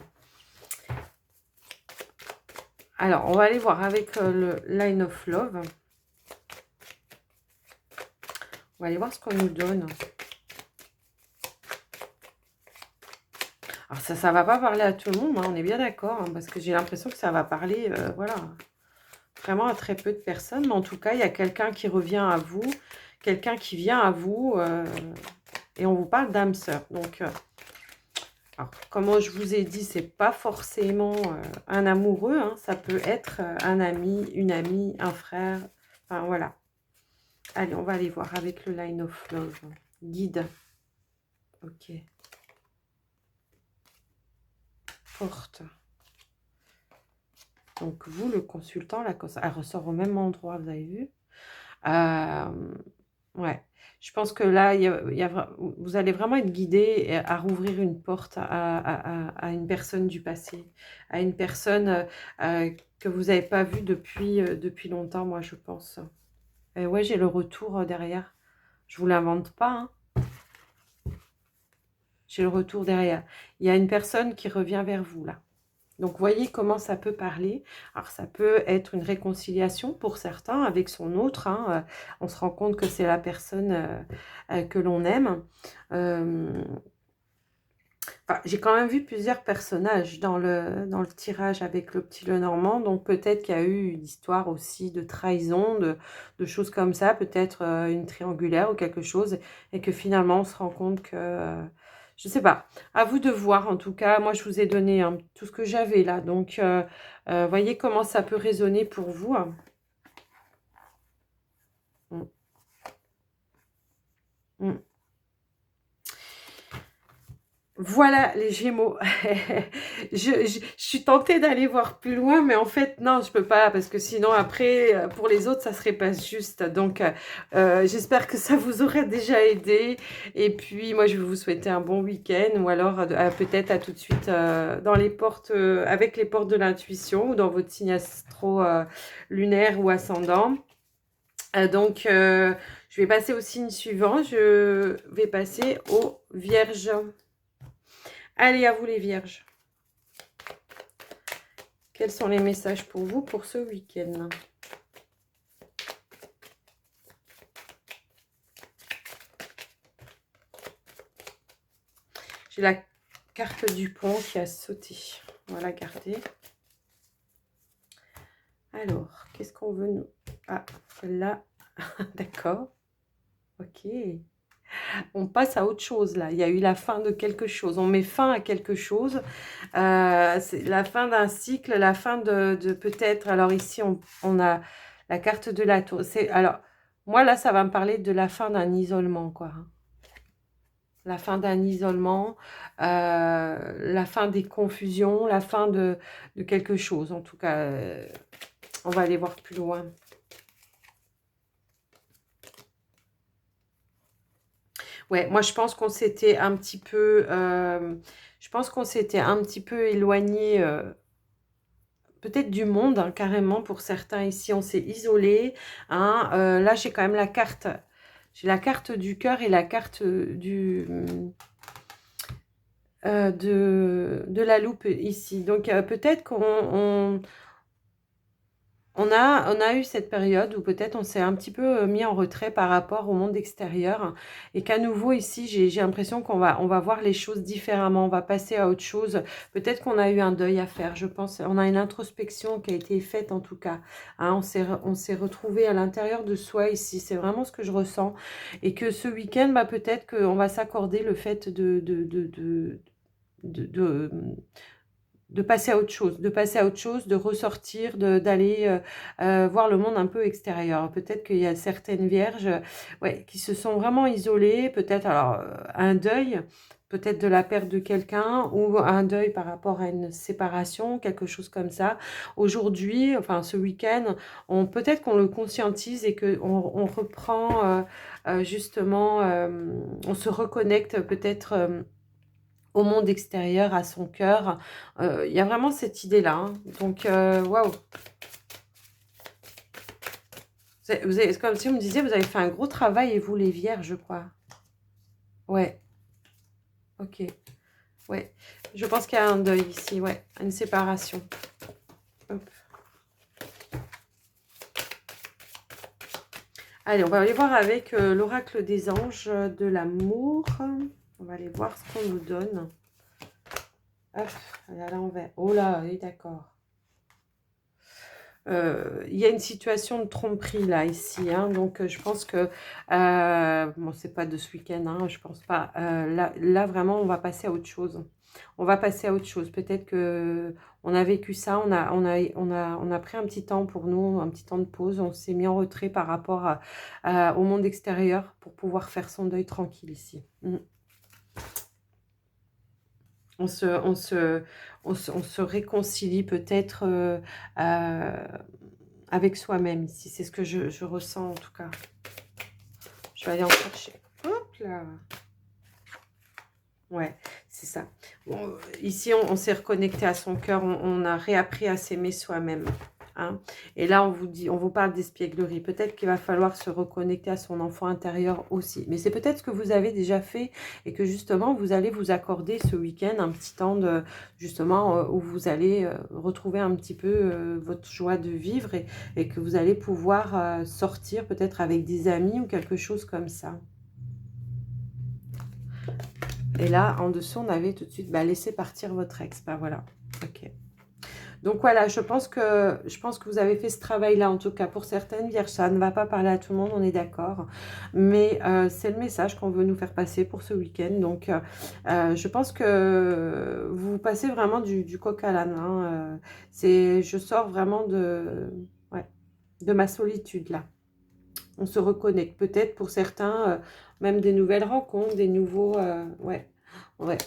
Alors, on va aller voir avec le Line of Love. On va aller voir ce qu'on nous donne. Alors, ça ne va pas parler à tout le monde, on est bien d'accord, parce que j'ai l'impression que ça va parler, voilà, vraiment à très peu de personnes. Mais en tout cas, il y a quelqu'un qui revient à vous, quelqu'un qui vient à vous, et on vous parle d'âme sœur. Donc, alors, comme je vous ai dit, c'est pas forcément un amoureux, ça peut être un ami, une amie, un frère, enfin voilà. Allez, on va aller voir avec le Line of Love. Guide. Ok. Porte. Donc, vous, le consultant, elle ressort au même endroit, vous avez vu. Ouais. Je pense que là, vous allez vraiment être guidé à rouvrir une porte à une personne du passé, à une personne que vous n'avez pas vue depuis longtemps, moi, je pense. Et ouais, j'ai le retour derrière. Je vous l'invente pas, hein. J'ai le retour derrière. Il y a une personne qui revient vers vous, là. Donc, voyez comment ça peut parler. Alors, ça peut être une réconciliation pour certains avec son autre. On se rend compte que c'est la personne que l'on aime. J'ai quand même vu plusieurs personnages dans le tirage avec le petit Lenormand. Donc, peut-être qu'il y a eu une histoire aussi de trahison, de choses comme ça. Peut-être une triangulaire ou quelque chose. Et que finalement, on se rend compte que... je ne sais pas. À vous de voir. En tout cas, moi, je vous ai donné tout ce que j'avais là. Donc, voyez comment ça peut résonner pour vous. Mm. Mm. Voilà les Gémeaux. Je suis tentée d'aller voir plus loin, mais en fait, non, je peux pas, parce que sinon, après, pour les autres, ça serait pas juste. Donc, j'espère que ça vous aurait déjà aidé. Et puis, moi, je vais vous souhaiter un bon week-end, ou alors peut-être à tout de suite dans les portes, avec les portes de l'intuition, ou dans votre signe astro lunaire ou ascendant. Donc, je vais passer au signe suivant. Je vais passer aux Vierges. Allez, à vous les Vierges. Quels sont les messages pour vous pour ce week-end? J'ai la carte du pont qui a sauté. On va la garder. Alors, qu'est-ce qu'on veut nous... Ah, celle-là. D'accord. Ok. On passe à autre chose là. Il y a eu la fin de quelque chose. On met fin à quelque chose. C'est la fin d'un cycle, la fin de peut-être. Alors ici, on a la carte de la tour. Alors, moi là, ça va me parler de la fin d'un isolement, quoi. La fin d'un isolement, la fin des confusions, la fin de quelque chose. En tout cas, on va aller voir plus loin. Ouais, moi je pense qu'on s'était un petit peu, je pense qu'on s'était un petit peu éloigné, peut-être du monde, hein, carrément pour certains ici, on s'est isolé, hein. Là j'ai quand même la carte, j'ai la carte du cœur et la carte de la loupe ici. Donc peut-être on a eu cette période où peut-être on s'est un petit peu mis en retrait par rapport au monde extérieur et qu'à nouveau ici, j'ai l'impression qu'on va voir les choses différemment, on va passer à autre chose. Peut-être qu'on a eu un deuil à faire, je pense. On a une introspection qui a été faite en tout cas, hein. On s'est retrouvé à l'intérieur de soi ici, c'est vraiment ce que je ressens. Et que ce week-end, bah, peut-être qu'on va s'accorder le fait de, de, de passer à autre chose, de ressortir, d'aller voir le monde un peu extérieur. Peut-être qu'il y a certaines vierges ouais, qui se sont vraiment isolées, peut-être alors un deuil, peut-être de la perte de quelqu'un ou un deuil par rapport à une séparation, quelque chose comme ça. Aujourd'hui, enfin ce week-end, peut-être qu'on le conscientise et qu'on reprend justement, on se reconnecte peut-être au monde extérieur, à son cœur. Il y a vraiment cette idée-là, hein. Donc, waouh. C'est comme si on me disait, vous avez fait un gros travail et vous, les vierges, je crois. Ouais, ok. Ouais, je pense qu'il y a un deuil ici, ouais, une séparation. Hop. Allez, on va aller voir avec l'oracle des anges de l'amour. On va aller voir ce qu'on nous donne. Hop, à l'envers. Oh là, oui, d'accord. Il y a une situation de tromperie là, ici, hein, donc je pense que, bon, c'est pas de ce week-end, hein, je pense pas. Là, vraiment, on va passer à autre chose. On va passer à autre chose. Peut-être que on a vécu ça, on a pris un petit temps pour nous, un petit temps de pause, on s'est mis en retrait par rapport au monde extérieur pour pouvoir faire son deuil tranquille ici. On se réconcilie peut-être avec soi-même ici. C'est ce que je ressens en tout cas. Je vais aller en chercher. Hop là. Ouais, c'est ça. Bon, ici, on s'est reconnecté à son cœur. On a réappris à s'aimer soi-même. Hein. Et là, on vous parle d'espièglerie. Peut-être qu'il va falloir se reconnecter à son enfant intérieur aussi. Mais c'est peut-être ce que vous avez déjà fait et que justement, vous allez vous accorder ce week-end un petit temps de, justement, où vous allez retrouver un petit peu votre joie de vivre et que vous allez pouvoir sortir peut-être avec des amis ou quelque chose comme ça. Et là, en dessous, on avait tout de suite, bah, laissez partir votre ex. Bah voilà, ok. Donc voilà, je pense que vous avez fait ce travail-là, en tout cas pour certaines vierges. Ça ne va pas parler à tout le monde, on est d'accord. Mais c'est le message qu'on veut nous faire passer pour ce week-end. Donc je pense que vous passez vraiment du coq à l'âne. Hein. Je sors vraiment ouais, de ma solitude là. On se reconnecte. Peut-être pour certains, même des nouvelles rencontres, des nouveaux... ouais, ouais.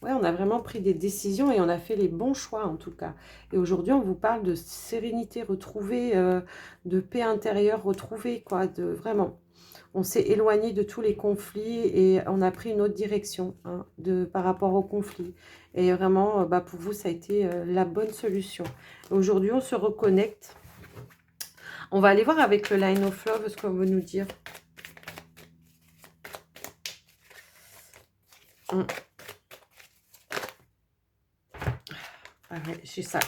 Ouais, on a vraiment pris des décisions et on a fait les bons choix en tout cas. Et aujourd'hui, on vous parle de sérénité retrouvée, de paix intérieure retrouvée, quoi. Vraiment, on s'est éloigné de tous les conflits et on a pris une autre direction hein, par rapport aux conflits. Et vraiment, bah, pour vous, ça a été la bonne solution. Aujourd'hui, on se reconnecte. On va aller voir avec le Line of Love ce qu'on veut nous dire. Ah ouais, j'ai ça.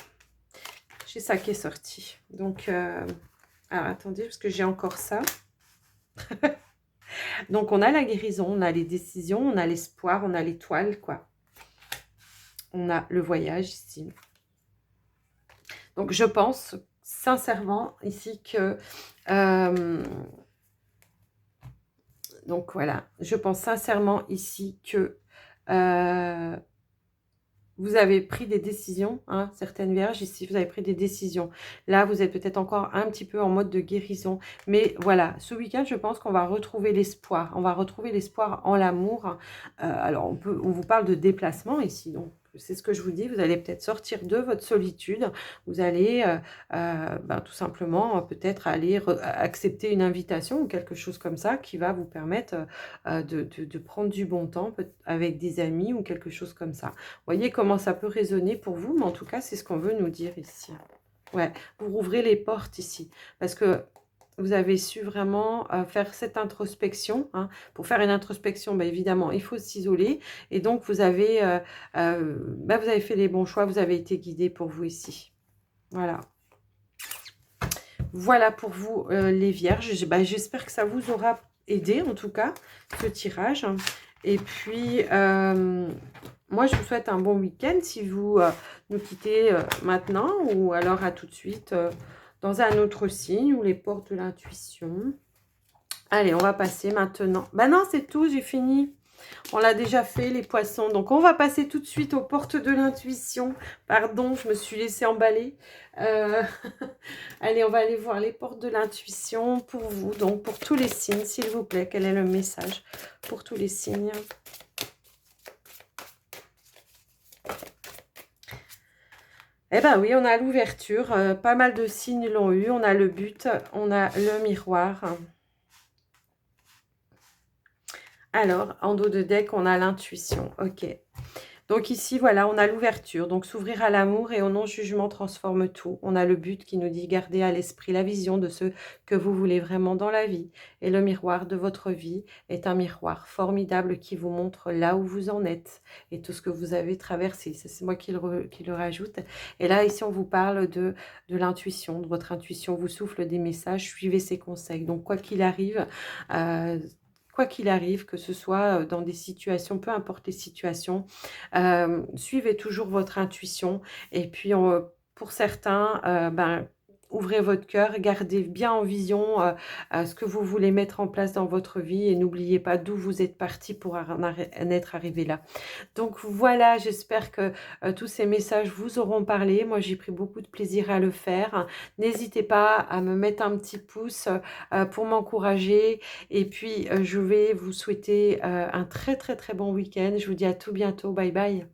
J'ai ça qui est sorti. Donc, alors attendez, parce que j'ai encore ça. Donc, on a la guérison, on a les décisions, on a l'espoir, on a l'étoile, quoi. On a le voyage ici. Donc, je pense sincèrement ici que... donc, voilà. Je pense sincèrement ici que... vous avez pris des décisions, hein, certaines vierges, ici, vous avez pris des décisions. Là, vous êtes peut-être encore un petit peu en mode de guérison. Mais voilà, ce week-end, je pense qu'on va retrouver l'espoir. On va retrouver l'espoir en l'amour. Alors, on vous parle de déplacement ici. Donc, c'est ce que je vous dis, vous allez peut-être sortir de votre solitude, vous allez tout simplement peut-être aller accepter une invitation ou quelque chose comme ça qui va vous permettre de prendre du bon temps avec des amis ou quelque chose comme ça. Voyez comment ça peut résonner pour vous, mais en tout cas, c'est ce qu'on veut nous dire ici. Ouais, vous rouvrez les portes ici, parce que vous avez su vraiment faire cette introspection. Hein. Pour faire une introspection, évidemment, il faut s'isoler. Et donc, vous avez fait les bons choix, vous avez été guidé pour vous ici. Voilà. Voilà pour vous, les vierges. J'espère que ça vous aura aidé, en tout cas, ce tirage. Et puis, moi, je vous souhaite un bon week-end si vous nous quittez maintenant ou alors à tout de suite dans un autre signe ou les portes de l'intuition. Allez, on va passer maintenant. Non, c'est tout, j'ai fini. On l'a déjà fait, les poissons. Donc, on va passer tout de suite aux portes de l'intuition. Pardon, je me suis laissée emballer. Allez, on va aller voir les portes de l'intuition pour vous. Donc, pour tous les signes, s'il vous plaît. Quel est le message pour tous les signes? Eh bien oui, on a l'ouverture. Pas mal de signes l'ont eu. On a le but, on a le miroir. Alors, en dos de deck, on a l'intuition. Ok. Donc ici, voilà, on a l'ouverture. Donc s'ouvrir à l'amour et au non-jugement transforme tout. On a le but qui nous dit garder à l'esprit la vision de ce que vous voulez vraiment dans la vie. Et le miroir de votre vie est un miroir formidable qui vous montre là où vous en êtes et tout ce que vous avez traversé. C'est moi qui le rajoute. Et là, ici, on vous parle de l'intuition, de votre intuition vous souffle des messages, suivez ses conseils. Donc quoi qu'il arrive, que ce soit dans des situations, peu importe les situations, suivez toujours votre intuition. Et puis, pour certains, ouvrez votre cœur, gardez bien en vision ce que vous voulez mettre en place dans votre vie et n'oubliez pas d'où vous êtes parti pour en être arrivé là. Donc voilà, j'espère que tous ces messages vous auront parlé. Moi, j'ai pris beaucoup de plaisir à le faire. N'hésitez pas à me mettre un petit pouce pour m'encourager. Et puis, je vais vous souhaiter un très très très bon week-end. Je vous dis à tout bientôt. Bye bye.